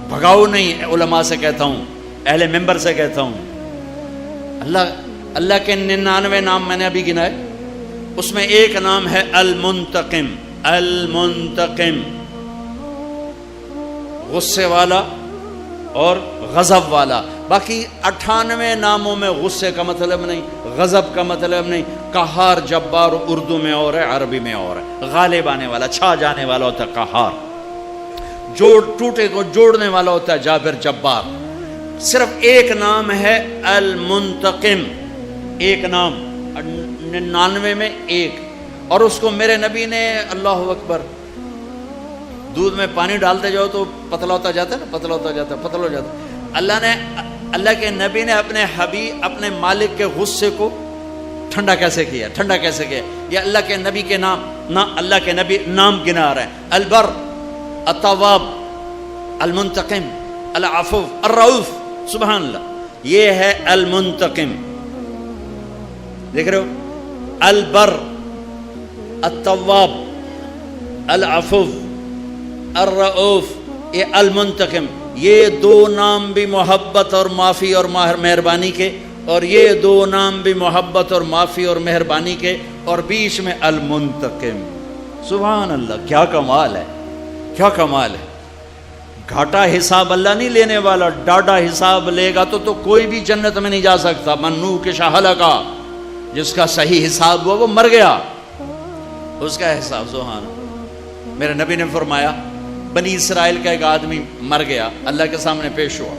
بھگاؤ نہیں. علماء سے کہتا ہوں, اہل ممبر سے کہتا ہوں, اللہ کے 99 نام میں نے ابھی گنائے, اس میں ایک نام ہے المنتقم. المنتقم، غصے والا اور غضب والا۔ باقی 98 ناموں میں غصے کا مطلب نہیں، غضب کا مطلب نہیں۔ قہار جبار اردو میں اور ہے، عربی میں اور ہے۔ غالب آنے والا، چھا جانے والا ہوتا ہے قہار، جوڑ ٹوٹے کو جوڑنے والا ہوتا ہے جابر جبار۔ صرف ایک نام ہے المنتقم، ایک نام 99 میں ایک، اور اس کو میرے نبی نے، اللہ اکبر، دودھ میں پانی ڈالتے جاؤ تو پتلا ہوتا جاتا ہے نا، پتلا ہوتا جاتا ہے، پتلا ہو جاتا ہے۔ اللہ کے نبی نے اپنے حبیب، اپنے مالک کے غصے کو ٹھنڈا کیسے کیا، ٹھنڈا کیسے کیا؟ یہ اللہ کے نبی کے نام، نہ اللہ کے نبی نام گنا رہے ہیں، البر، التواب، المنتقم، العفو، الرؤوف، سبحان اللہ، یہ ہے المنتقم۔ دیکھ رہے ہو، البر، التواب، العفو، الرؤوف، یہ المنتقم، یہ دو نام بھی محبت اور معافی اور مہربانی کے، اور یہ دو نام بھی محبت اور معافی اور مہربانی کے، اور بیچ میں المنتقم۔ سبحان اللہ، کیا کمال ہے، کیا کمال ہے۔ گھاٹا حساب اللہ نہیں لینے والا، ڈاڈا حساب لے گا تو کوئی بھی جنت میں نہیں جا سکتا۔ منو کے شاہلہ کا، جس کا صحیح حساب ہوا وہ مر گیا، اس کا حساب۔ سبحان اللہ، میرے نبی نے فرمایا، بنی اسرائیل کا ایک آدمی مر گیا، اللہ کے سامنے پیش ہوا،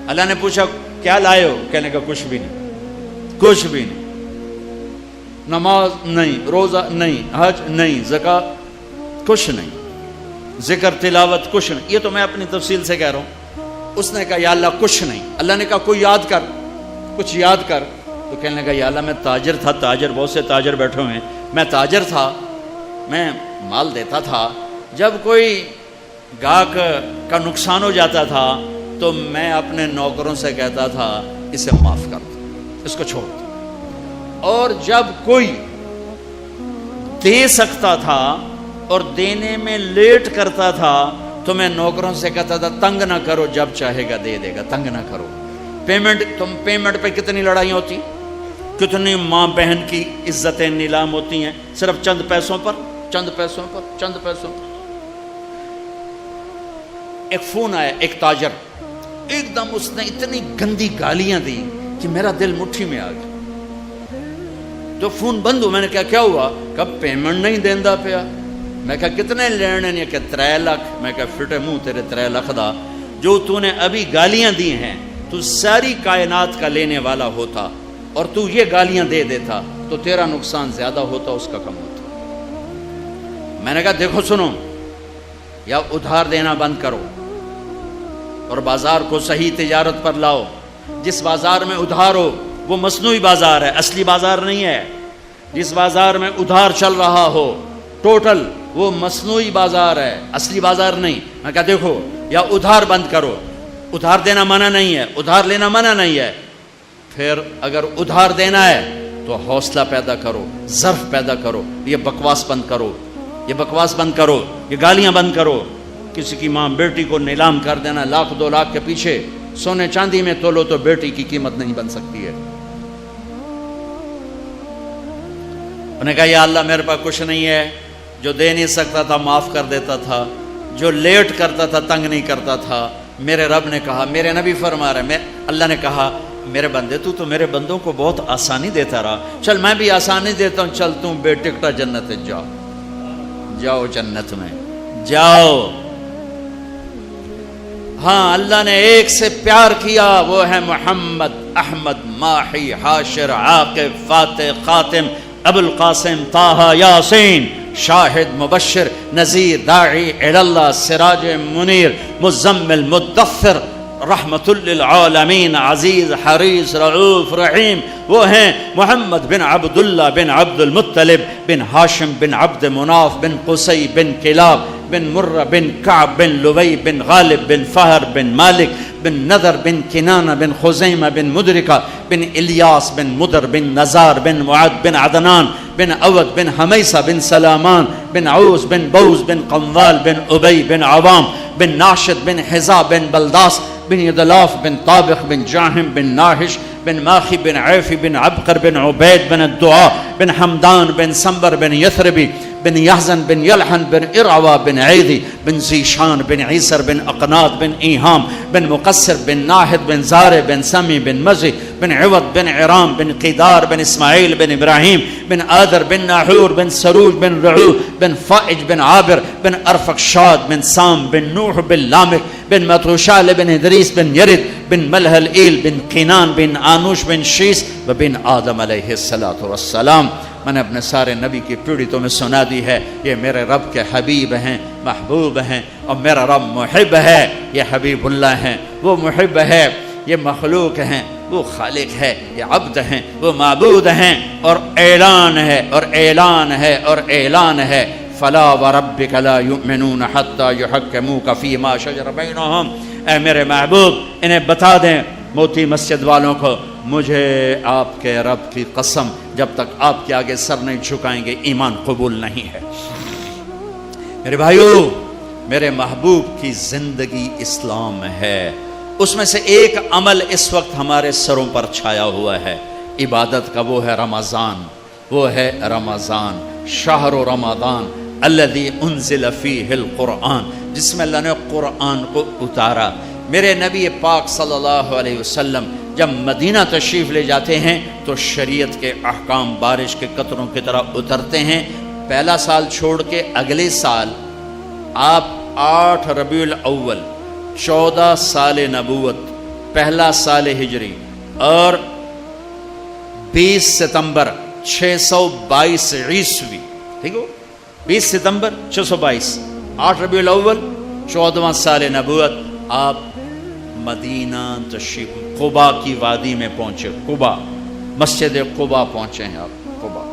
اللہ نے پوچھا کیا لائے ہو؟ کہنے کا کچھ بھی نہیں، کچھ بھی نہیں، نماز نہیں، روزہ نہیں، حج نہیں، زکوٰۃ کچھ نہیں، ذکر تلاوت کچھ نہیں۔ یہ تو میں اپنی تفصیل سے کہہ رہا ہوں۔ اس نے کہا یا اللہ کچھ نہیں۔ اللہ نے کہا کوئی یاد کر، کچھ یاد کر۔ تو کہنے لگا یا اللہ میں تاجر تھا، تاجر، بہت سے تاجر بیٹھے ہوئے ہیں، میں تاجر تھا، میں مال دیتا تھا، جب کوئی گاہک کا نقصان ہو جاتا تھا تو میں اپنے نوکروں سے کہتا تھا اسے معاف کر دو، اس کو چھوڑ دو، اور جب کوئی دے سکتا تھا اور دینے میں لیٹ کرتا تھا تو میں نوکروں سے کہتا تھا تنگ نہ کرو، جب چاہے گا دے دے گا، تنگ نہ کرو۔ پیمنٹ پہ کتنی لڑائیاں ہوتی، کتنی ماں بہن کی عزتیں نیلام ہوتی ہیں، صرف چند پیسوں پر، چند پیسوں پر، چند پیسوں پر۔ ایک فون آیا، ایک تاجر، ایک دم اس نے اتنی گندی گالیاں دی کہ میرا دل مٹھی میں آ گیا۔ تو فون بند ہو، میں نے کہا کیا ہوا؟ کب پیمنٹ نہیں دیندا پیا۔ میں کہا کتنے لینے نے؟ کہ 3 لاکھ۔ میں کہا فٹے منہ تیرے 3 لاکھ دا، جو تو نے ابھی گالیاں دی ہیں، تو ساری کائنات کا لینے والا ہوتا اور تو یہ گالیاں دے دیتا تو تیرا نقصان زیادہ ہوتا، اس کا کم ہوتا۔ میں نے کہا دیکھو سنو، یا ادھار دینا بند کرو اور بازار کو صحیح تجارت پر لاؤ۔ جس بازار میں ادھار ہو وہ مصنوعی بازار ہے، اصلی بازار نہیں ہے۔ جس بازار میں ادھار چل رہا ہو ٹوٹل، وہ مصنوعی بازار ہے، اصلی بازار نہیں۔ میں کہا دیکھو، یا ادھار بند کرو، ادھار دینا منع نہیں ہے، ادھار لینا منع نہیں ہے، پھر اگر ادھار دینا ہے تو حوصلہ پیدا کرو، ظرف پیدا کرو، یہ بکواس بند کرو، یہ بکواس بند کرو، یہ گالیاں بند کرو۔ کسی کی ماں بیٹی کو نیلام کر دینا، 1 2 لاکھ کے پیچھے، سونے چاندی میں تولو تو بیٹی کی قیمت نہیں بن سکتی ہے۔ انہوں نے کہا یا اللہ میرے پاس کچھ نہیں ہے، جو دے نہیں سکتا تھا معاف کر دیتا تھا، جو لیٹ کرتا تھا تنگ نہیں کرتا تھا۔ میرے رب نے کہا، میرے نبی فرما رہے ہیں، اللہ نے کہا میرے بندے تو میرے بندوں کو بہت آسانی دیتا رہا، چل میں بھی آسانی دیتا ہوں، چل تم بے ٹکٹا جنت جاؤ، جاؤ جنت میں جاؤ۔ ہاں اللہ نے ایک سے پیار کیا، وہ ہے محمد، احمد، ماحی، حاشر، عاقب، فاتح، خاتم، ابو القاسم، طہ، یاسین، شاہد، مبشر، نذیر، داعی اللہ، سراج منیر، مزمل، مدثر، رحمت للعالمین، عزیز، حریص، رعوف، رحیم۔ وہ ہیں محمد بن عبداللہ بن عبد المطلب بن ہاشم بن عبد مناف بن قصی بن کلاب بن مرہ بن کعب بن لوی بن غالب بن فہر بن مالک بن نذر بن کنانہ بن خزیمہ بن مدرکہ بن الیاس بن مدر بن نزار بن معد بن عدنان بن اود بن حمیسہ بن سلامان بن عوز بن بوز بن قموال بن ابی بن عوام بن ناشد بن حزا بن بلداس بن یدلاف بن طابخ بن جاہم بن ناحش بن ماخی بن عیفی بن عبقر بن عبید بن الدعاء بن حمدان بن سنبر بن یثربی بن يحزن بن يلحن بن إرعوى بن عيدي بن زيشان بن عيسر بن أقناط بن إيهام بن مقصر بن ناحد بن زارع بن سمي بن مزي بن عوض بن عرام بن قيدار بن إسماعيل بن إبراهيم بن آذر بن ناحور بن سروج بن رعو بن فائج بن عابر بن أرفقشاد بن سام بن نوح بن لامك بن متروشال بن إدريس بن يرد بن ملهلئيل بن قينان بن آنوش بن شيس وبن آدم علیہ الصلاۃ والسلام. میں نے اپنے سارے نبی کی پیڑھی تمہیں سنا دی ہے. یہ میرے رب کے حبیب ہیں، محبوب ہیں، اور میرا رب محب ہے. یہ حبیب اللہ ہیں، وہ محب ہے. یہ مخلوق ہیں، وہ خالق ہے. یہ عبد ہیں، وہ معبود ہیں. اور اعلان ہے اور اعلان ہے اور اعلان ہے. فلا وربک لا یؤمنون حتی یحکموک فیما شجر بینہم. اے میرے محبوب انہیں بتا دیں موتی مسجد والوں کو، مجھے آپ کے رب کی قسم جب تک آپ کے آگے سر نہیں جھکائیں گے ایمان قبول نہیں ہے. میرے بھائیو، میرے محبوب کی زندگی اسلام ہے. اس میں سے ایک عمل اس وقت ہمارے سروں پر چھایا ہوا ہے عبادت کا، وہ ہے رمضان. وہ ہے رمضان، شہر رمضان الذی انزل فیہ القرآن، جس میں اللہ نے قرآن کو اتارا. میرے نبی پاک صلی اللہ علیہ وسلم جب مدینہ تشریف لے جاتے ہیں تو شریعت کے احکام بارش کے قطروں کی طرح اترتے ہیں. پہلا سال چھوڑ کے اگلے سال آپ 8 ربیع الاول 14 سال نبوت، پہلا سال ہجری، اور 20 ستمبر 622 عیسوی، ٹھیک ہو، 20 ستمبر 622، 8 ربیع الاول 14واں سال نبوت، آپ مدینہ تشریف قبا کی وادی میں پہنچے. قبا، مسجد قبا پہنچے ہیں آپ. قبا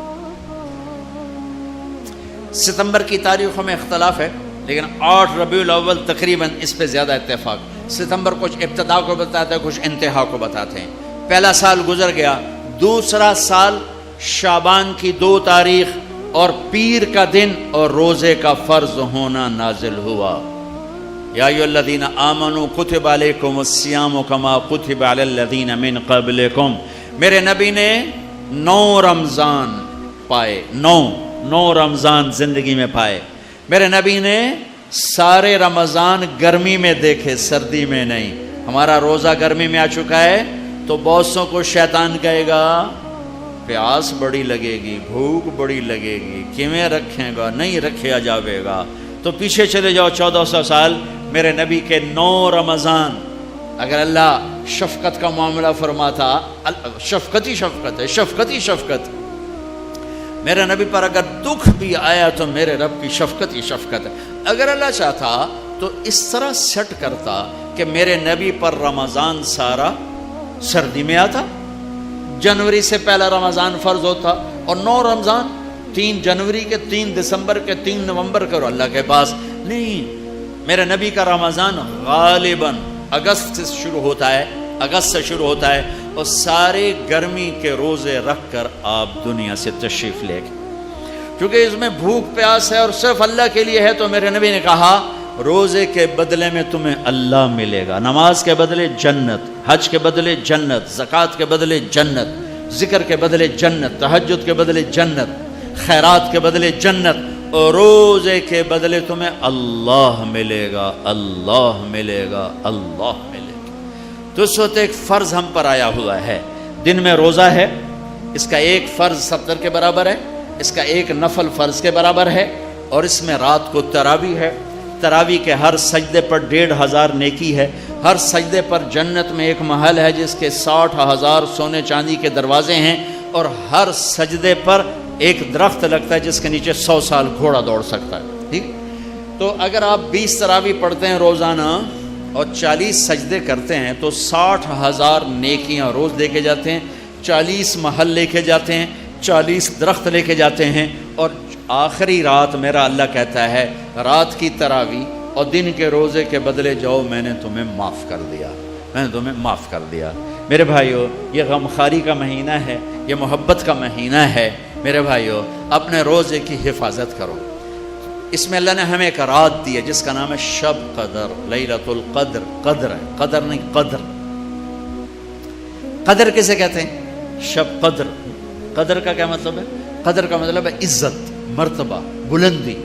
ستمبر کی تاریخوں میں اختلاف ہے، لیکن 8 ربیع الاول تقریباً اس پہ زیادہ اتفاق. ستمبر کچھ ابتدا کو بتاتے ہیں، کچھ انتہا کو بتاتے ہیں. پہلا سال گزر گیا. دوسرا سال شعبان کی 2 تاریخ اور پیر کا دن اور روزے کا فرض ہونا نازل ہوا. یا ایھا الذین آمنوا کتب علیکم الصیام کما کتب علی الذین من قبلکم. میرے نبی نے 9 رمضان پائے، 9 رمضان زندگی میں پائے. میرے نبی نے سارے رمضان گرمی میں دیکھے، سردی میں نہیں. ہمارا روزہ گرمی میں آ چکا ہے تو بہتوں کو شیطان کہے گا پیاس بڑی لگے گی، بھوک بڑی لگے گی، کیویں رکھیں گا، نہیں رکھیا جاوے گا. تو پیچھے چلے جاؤ 1400 سال، میرے نبی کے 9 رمضان. اگر اللہ شفقت کا معاملہ فرماتا، شفقتی شفقت ہے، شفقتی شفقت. میرے نبی پر اگر دکھ بھی آیا تو میرے رب کی شفقت ہی شفقت ہے. اگر اللہ چاہتا تو اس طرح سیٹ کرتا کہ میرے نبی پر رمضان سارا سردی میں آتا، جنوری سے پہلا رمضان فرض ہوتا، اور 9 رمضان 3 جنوری کے، 3 دسمبر کے، 3 نومبر کے. اور اللہ کے پاس نہیں، میرے نبی کا رمضان غالباً اگست سے شروع ہوتا ہے، اگست سے شروع ہوتا ہے، اور سارے گرمی کے روزے رکھ کر آپ دنیا سے تشریف لے گئے. کیونکہ اس میں بھوک پیاس ہے اور صرف اللہ کے لیے ہے، تو میرے نبی نے کہا روزے کے بدلے میں تمہیں اللہ ملے گا، نماز کے بدلے جنت، حج کے بدلے جنت، زکوٰۃ کے بدلے جنت، ذکر کے بدلے جنت، تہجد کے بدلے جنت، خیرات کے بدلے جنت، اور روزے کے بدلے تمہیں اللہ ملے گا، اللہ ملے گا، اللہ ملے گا. تو اس وقت ایک فرض ہم پر آیا ہوا ہے. دن میں روزہ ہے، اس کا ایک فرض 70 کے برابر ہے، اس کا ایک نفل فرض کے برابر ہے، اور اس میں رات کو تراویح ہے. تراویح کے ہر سجدے پر 1500 نیکی ہے. ہر سجدے پر جنت میں ایک محل ہے جس کے 60,000 سونے چاندی کے دروازے ہیں، اور ہر سجدے پر ایک درخت لگتا ہے جس کے نیچے 100 سال گھوڑا دوڑ سکتا ہے. ٹھیک. تو اگر آپ 20 تراویح پڑھتے ہیں روزانہ اور 40 سجدے کرتے ہیں تو 60,000 نیکیاں روز لے کے جاتے ہیں، 40 محل لے کے جاتے ہیں، 40 درخت لے کے جاتے ہیں. اور آخری رات میرا اللہ کہتا ہے رات کی تراویح اور دن کے روزے کے بدلے جاؤ، میں نے تمہیں معاف کر دیا، میں نے تمہیں معاف کر دیا. میرے بھائیو، یہ غمخواری کا مہینہ ہے، یہ محبت کا مہینہ ہے. میرے بھائیو، اپنے روزے کی حفاظت کرو. اس میں اللہ نے ہمیں ایک رات دی ہے جس کا نام ہے شب قدر، لیلۃ القدر. قدر ہے، قدر نہیں، قدر. قدر کسے کہتے ہیں؟ شب قدر. قدر کا کیا مطلب ہے؟ قدر کا مطلب ہے عزت، مرتبہ بلندی.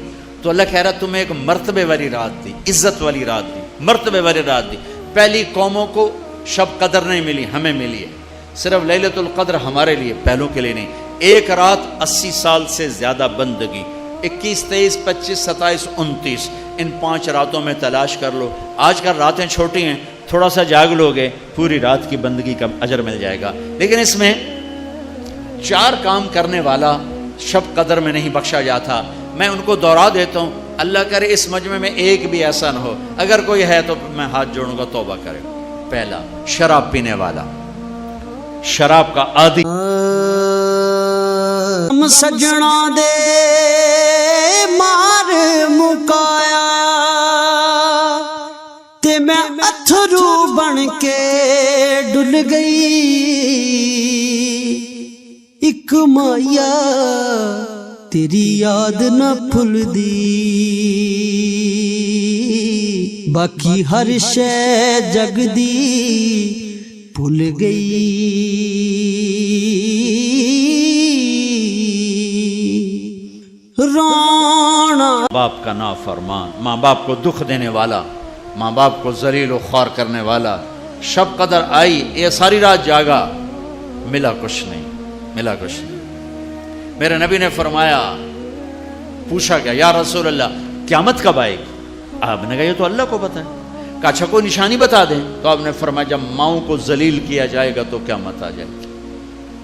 تو اللہ کہہ رہا تمہیں ایک مرتبے والی رات دی, عزت والی رات دی, مرتبے والی رات دی. پہلی قوموں کو شب قدر نہیں ملی, ہمیں ملی ہے. صرف لیلۃ القدر ہمارے لیے, پہلوں کے لیے نہیں. ایک رات 80 سال سے زیادہ بندگی. 21, 23, 25, 27, 29 ان 5 راتوں میں تلاش کر لو. آج کل راتیں چھوٹی ہیں, تھوڑا سا جاگ لو گے پوری رات کی بندگی کا اجر مل جائے گا. لیکن اس میں 4 کام کرنے والا شب قدر میں نہیں بخشا جاتا. میں ان کو دوہرا دیتا ہوں, اللہ کرے اس مجمع میں ایک بھی ایسا نہ ہو. اگر کوئی ہے تو میں ہاتھ جوڑوں گا, توبہ کرے. پہلا, شراب پینے والا, شراب کا عادی. سجنا دے مار مکایا تے میں اتھرو بن کے ڈل گئی. ایک مایا تیری یاد نہ بھول دی, باقی ہر شے جگ دی بھول گئی. رانا باپ کا نافرمان, ماں باپ کو دکھ دینے والا, ماں باپ کو ذلیل و خوار کرنے والا. شب قدر آئی, یہ ساری رات جاگا, ملا کچھ نہیں, ملا کچھ نہیں. میرے نبی نے فرمایا, پوچھا گیا یا رسول اللہ قیامت کب آئے گی؟ آپ نے کہا یہ تو اللہ کو پتہ ہے. کہا اچھا کوئی نشانی بتا دیں. تو آپ نے فرمایا جب ماؤں کو ذلیل کیا جائے گا تو قیامت آ جائے گی.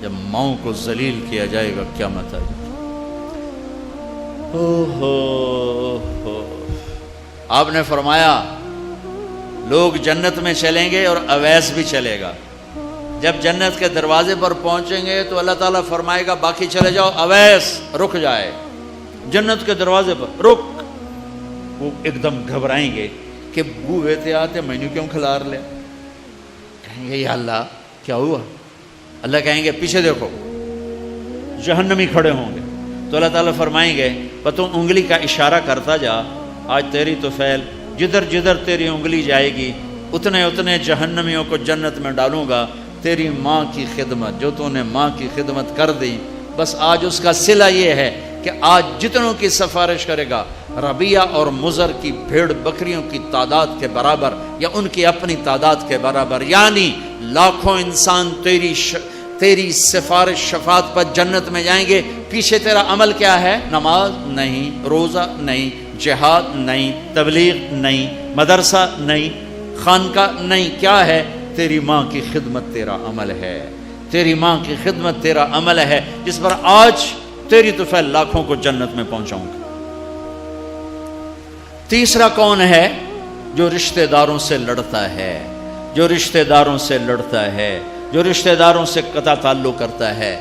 جب ماؤں کو ذلیل کیا جائے گا قیامت آ جائے گی. آپ نے فرمایا لوگ جنت میں چلیں گے اور اویس بھی چلے گا. جب جنت کے دروازے پر پہنچیں گے تو اللہ تعالیٰ فرمائے گا باقی چلے جاؤ, اویس رک جائے جنت کے دروازے پر, رک. وہ ایک دم گھبرائیں گے کہ بو تھے آتے میں نے کیوں کھلار لیا. کہیں گے یا اللہ کیا ہوا؟ اللہ کہیں گے پیچھے دیکھو, جہنمی کھڑے ہوں گے. تو اللہ تعالیٰ فرمائیں گے تو انگلی کا اشارہ کرتا جا, آج تیری تو فعل جدھر جدھر تیری انگلی جائے گی اتنے اتنے جہنمیوں کو جنت میں ڈالوں گا. تیری ماں کی خدمت, جو تو نے ماں کی خدمت کر دی, بس آج اس کا صلہ یہ ہے کہ آج جتنوں کی سفارش کرے گا ربیہ اور مضر کی بھیڑ بکریوں کی تعداد کے برابر یا ان کی اپنی تعداد کے برابر, یعنی لاکھوں انسان تیری سفارش شفاعت پر جنت میں جائیں گے. پیچھے تیرا عمل کیا ہے؟ نماز نہیں, روزہ نہیں, جہاد نہیں, تبلیغ نہیں, مدرسہ نہیں, خانقاہ نہیں. کیا ہے؟ تیری ماں کی خدمت تیرا عمل ہے. تیری ماں کی خدمت تیرا عمل ہے جس پر آج تیری تو فعل لاکھوں کو جنت میں پہنچاؤں گا. تیسرا کون ہے؟ جو رشتہ داروں سے لڑتا ہے, جو رشتہ داروں سے لڑتا ہے, جو رشتہ داروں سے قطع تعلق کرتا ہے.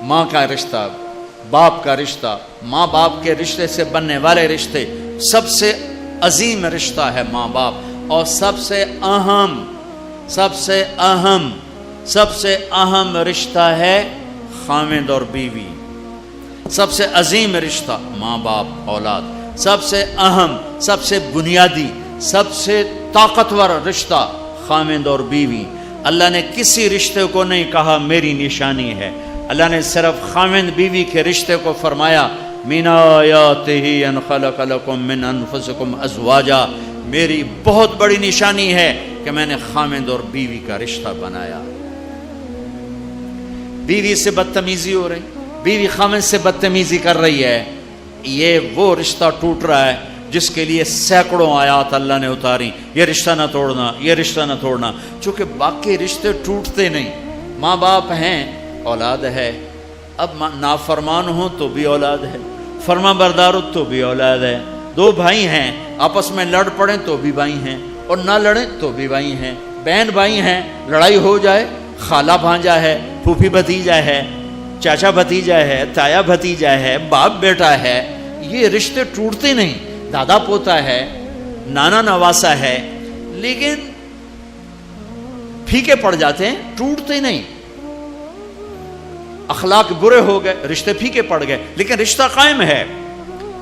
ماں کا رشتہ, باپ کا رشتہ, ماں باپ کے رشتے سے بننے والے رشتے, سب سے عظیم رشتہ ہے ماں باپ. اور سب سے اہم رشتہ ہے خاوند اور بیوی. سب سے عظیم رشتہ ماں باپ اولاد, سب سے اہم, سب سے بنیادی, سب سے طاقتور رشتہ خاوند اور بیوی. اللہ نے کسی رشتے کو نہیں کہا میری نشانی ہے. اللہ نے صرف خاوند بیوی کے رشتے کو فرمایا من آیاتہ ان خلق لکم من انفسکم ازواجا, میری بہت بڑی نشانی ہے کہ میں نے خاوند اور بیوی کا رشتہ بنایا. بیوی سے بدتمیزی ہو رہی, بیوی خاوند سے بدتمیزی کر رہی ہے, یہ وہ رشتہ ٹوٹ رہا ہے جس کے لیے سینکڑوں آیات اللہ نے اتاری, یہ رشتہ نہ توڑنا, یہ رشتہ نہ توڑنا. چونکہ باقی رشتے ٹوٹتے نہیں. ماں باپ ہیں, اولاد ہے. اب نافرمان ہوں تو بھی اولاد ہے, فرما بردار ہو تو بھی اولاد ہے. دو بھائی ہیں, آپس میں لڑ پڑیں تو بھی بھائی ہیں, اور نہ لڑیں تو بھی بھائی ہیں. بہن بھائی ہیں, لڑائی ہو جائے, خالہ بھانجا ہے, پھوپھی بھتیجا ہے, چاچا بھتیجا ہے, تایا بھتیجا ہے, باپ بیٹا ہے, یہ رشتے ٹوٹتے نہیں. دادا پوتا ہے, نانا نواسا ہے, لیکن پھیکے پڑ جاتے ہیں, ٹوٹتے نہیں. اخلاق برے ہو گئے, رشتے پھیکے پڑ گئے, لیکن رشتہ قائم ہے.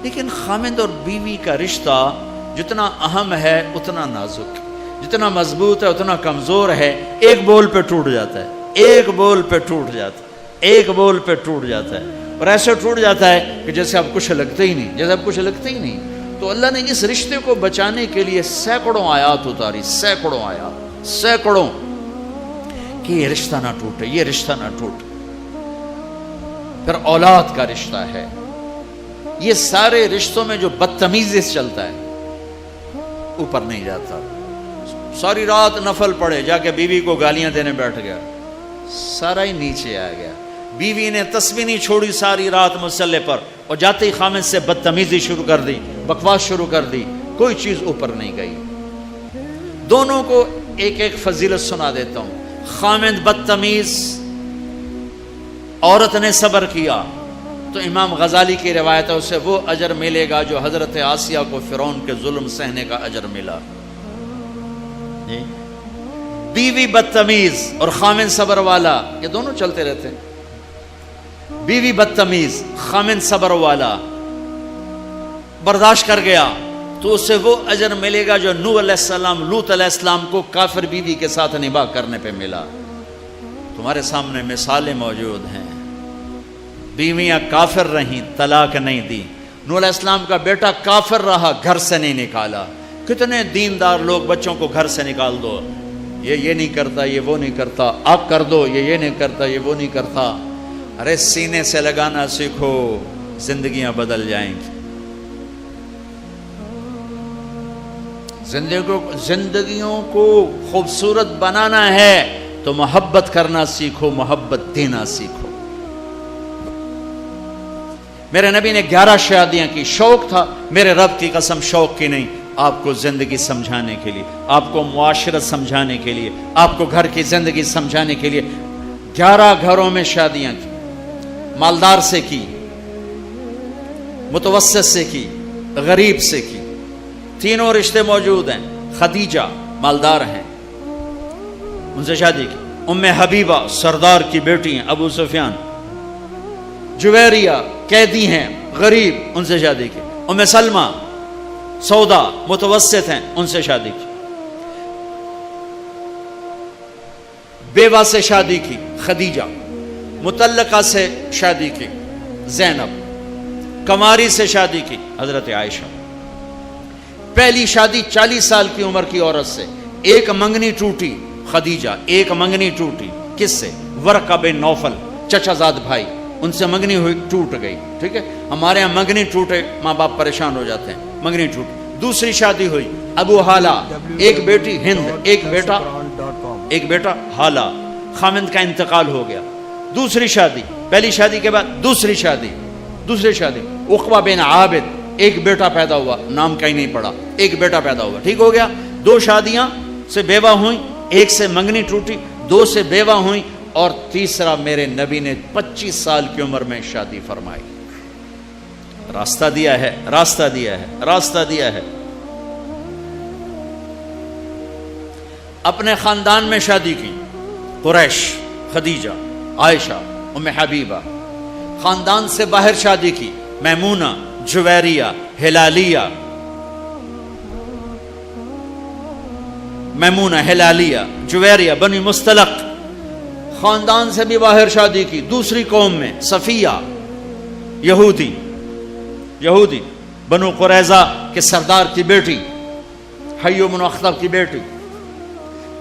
لیکن خاوند اور بیوی کا رشتہ جتنا اہم ہے اتنا نازک, جتنا مضبوط ہے اتنا کمزور ہے. ایک بول پہ ٹوٹ جاتا ہے, ایک بول پہ ٹوٹ جاتا ہے, ایک بول پہ ٹوٹ جاتا ہے. اور ایسے ٹوٹ جاتا ہے کہ جیسے اب کچھ لگتا ہی نہیں. تو اللہ نے اس رشتے کو بچانے کے لیے سینکڑوں آیات اتاری, سینکڑوں کہ یہ رشتہ نہ ٹوٹے. پھر اولاد کا رشتہ ہے. یہ سارے رشتوں میں جو بدتمیزی سے چلتا ہے اوپر نہیں جاتا. ساری رات نفل پڑے, جا کے بیوی کو گالیاں دینے بیٹھ گیا, سارا ہی نیچے آ گیا. بیوی نے تسبیح نہیں چھوڑی ساری رات مصلی پر, اور جاتے ہی خامد سے بدتمیزی شروع کر دی, بکواس شروع کر دی, کوئی چیز اوپر نہیں گئی. دونوں کو ایک ایک فضیلت سنا دیتا ہوں. خامد بدتمیز, عورت نے صبر کیا تو امام غزالی کی روایت ہے اسے وہ اجر ملے گا جو حضرت آسیہ کو فرعون کے ظلم سہنے کا اجر ملا. بیوی بدتمیز اور خامد صبر والا, یہ دونوں چلتے رہتے ہیں. بیوی بدتمیز, خامد صبر والا, برداشت کر گیا تو اسے وہ اجر ملے گا جو نوح علیہ السلام, لوط علیہ السلام کو کافر بیوی کے ساتھ نباہ کرنے پہ ملا. تمہارے سامنے مثالیں موجود ہیں. بیویاں کافر رہیں, طلاق نہیں دی. نوح علیہ السلام کا بیٹا کافر رہا, گھر سے نہیں نکالا. کتنے دیندار لوگ بچوں کو گھر سے نکال دو, یہ نہیں کرتا, یہ وہ نہیں کرتا, آپ کر دو, یہ نہیں کرتا, یہ وہ نہیں کرتا. ارے سینے سے لگانا سیکھو, زندگیاں بدل جائیں گی. زندگیوں کو خوبصورت بنانا ہے تو محبت کرنا سیکھو, محبت دینا سیکھو. میرے نبی نے 11 شادیاں کی, شوق تھا, میرے رب کی قسم شوق کی نہیں, آپ کو زندگی سمجھانے کے لیے, آپ کو معاشرت سمجھانے کے لیے, آپ کو گھر کی زندگی سمجھانے کے لیے 11 گھروں میں شادیاں کی. مالدار سے کی, متوسط سے کی, غریب سے کی. تینوں رشتے موجود ہیں. خدیجہ مالدار ہیں, ان سے شادی کی. ام حبیبہ سردار کی بیٹی ہیں, ابو سفیان. جویریہ قیدی ہیں, غریب, ان سے شادی کی. ام سلمہ سودا متوسط ہیں, ان سے شادی کی. بیوہ سے شادی کی خدیجہ, مطلقہ سے شادی کی زینب, کماری سے شادی کی حضرت عائشہ. پہلی شادی 40 سال کی عمر کی عورت سے, ایک منگنی ٹوٹی خدیجہ, ایک منگنی ٹوٹی. کس سے؟ ورقہ بن نوفل, چچا زاد بھائی, ان سے منگنی ہوئی, ٹوٹ گئی. ٹھیک ہے, ہمارے ہاں منگنی ٹوٹے ماں باپ پریشان ہو جاتے ہیں, منگنی ٹوٹ. دوسری شادی ہوئی ابو حالہ, ایک بیٹی ہند, ایک بیٹا حالہ. خامند کا انتقال ہو گیا. دوسری شادی, پہلی شادی کے بعد دوسری شادی. عقبہ بن عابد, ایک بیٹا پیدا ہوا, نام کا ہی نہیں پڑا, ایک بیٹا پیدا ہوا. ٹھیک ہو گیا. 2 شادیاں سے بیوہ ہوئیں, ایک سے منگنی ٹوٹی, 2 سے بیوہ ہوئیں, اور تیسرا میرے نبی نے 25 سال کی عمر میں شادی فرمائی. راستہ دیا ہے. اپنے خاندان میں شادی کی, قریش, خدیجہ, عائشہ, ام حبیبہ. خاندان سے باہر شادی کی, میمونہ, جویریہ, ہلالیہ. جویریہ, بنی مستلق. خاندان سے بھی باہر شادی کی, دوسری قوم میں. صفیہ یہودی, بنو قریظہ کے سردار کی بیٹی, حیو بن اخطب کی بیٹی.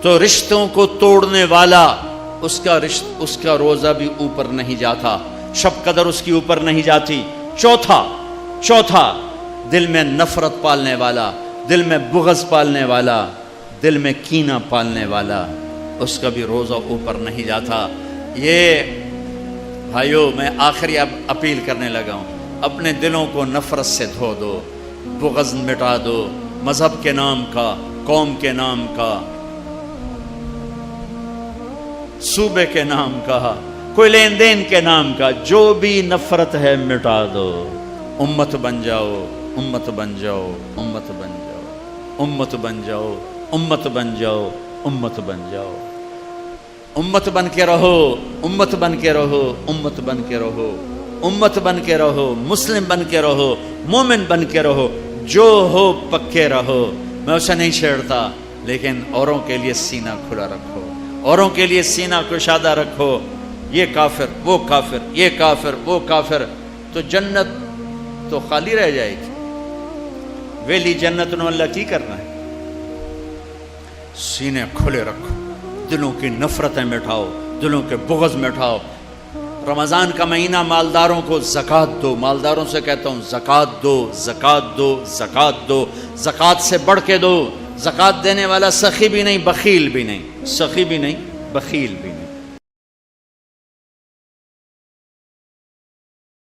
تو رشتوں کو توڑنے والا, اس کا روزہ بھی اوپر نہیں جاتا, شب قدر اس کی اوپر نہیں جاتی. چوتھا دل میں نفرت پالنے والا, دل میں بغض پالنے والا, دل میں کینہ پالنے والا, اس کا بھی روزہ اوپر نہیں جاتا. یہ بھائیو, میں آخری اب اپیل کرنے لگا ہوں, اپنے دلوں کو نفرت سے دھو دو, بغض مٹا دو, مذہب کے نام کا, قوم کے نام کا, صوبے کے نام کا, کوئی لین دین کے نام کا, جو بھی نفرت ہے مٹا دو. امت بن جاؤ, امت بن جاؤ, امت بن جاؤ, امت بن جاؤ, امت بن جاؤ, امت بن جاؤ. امت بن کے رہو, امت بن کے رہو, امت بن کے رہو, امت بن کے رہو, مسلم بن کے رہو, مومن بن کے رہو, جو ہو پکے رہو. میں اسے نہیں چھیڑتا, لیکن اوروں کے لیے سینہ کھلا رکھو, اوروں کے لیے سینہ کشادہ رکھو. یہ کافر وہ کافر، یہ کافر وہ کافر، تو جنت تو خالی رہ جائے گی۔ ویلی جنت نو اللہ کی کرنا ہے؟ سینے کھلے رکھو، دلوں کی نفرتیں مٹھاؤ، دلوں کے بغض مٹھاؤ۔ رمضان کا مہینہ مالداروں کو زکوٰۃ دو، مالداروں سے کہتا ہوں زکوٰۃ دو، زکوٰۃ دو، زکوٰۃ دو، زکوٰۃ سے بڑھ کے دو۔ زکوٰۃ دینے والا سخی بھی نہیں، بخیل بھی نہیں، سخی بھی نہیں، بخیل بھی نہیں۔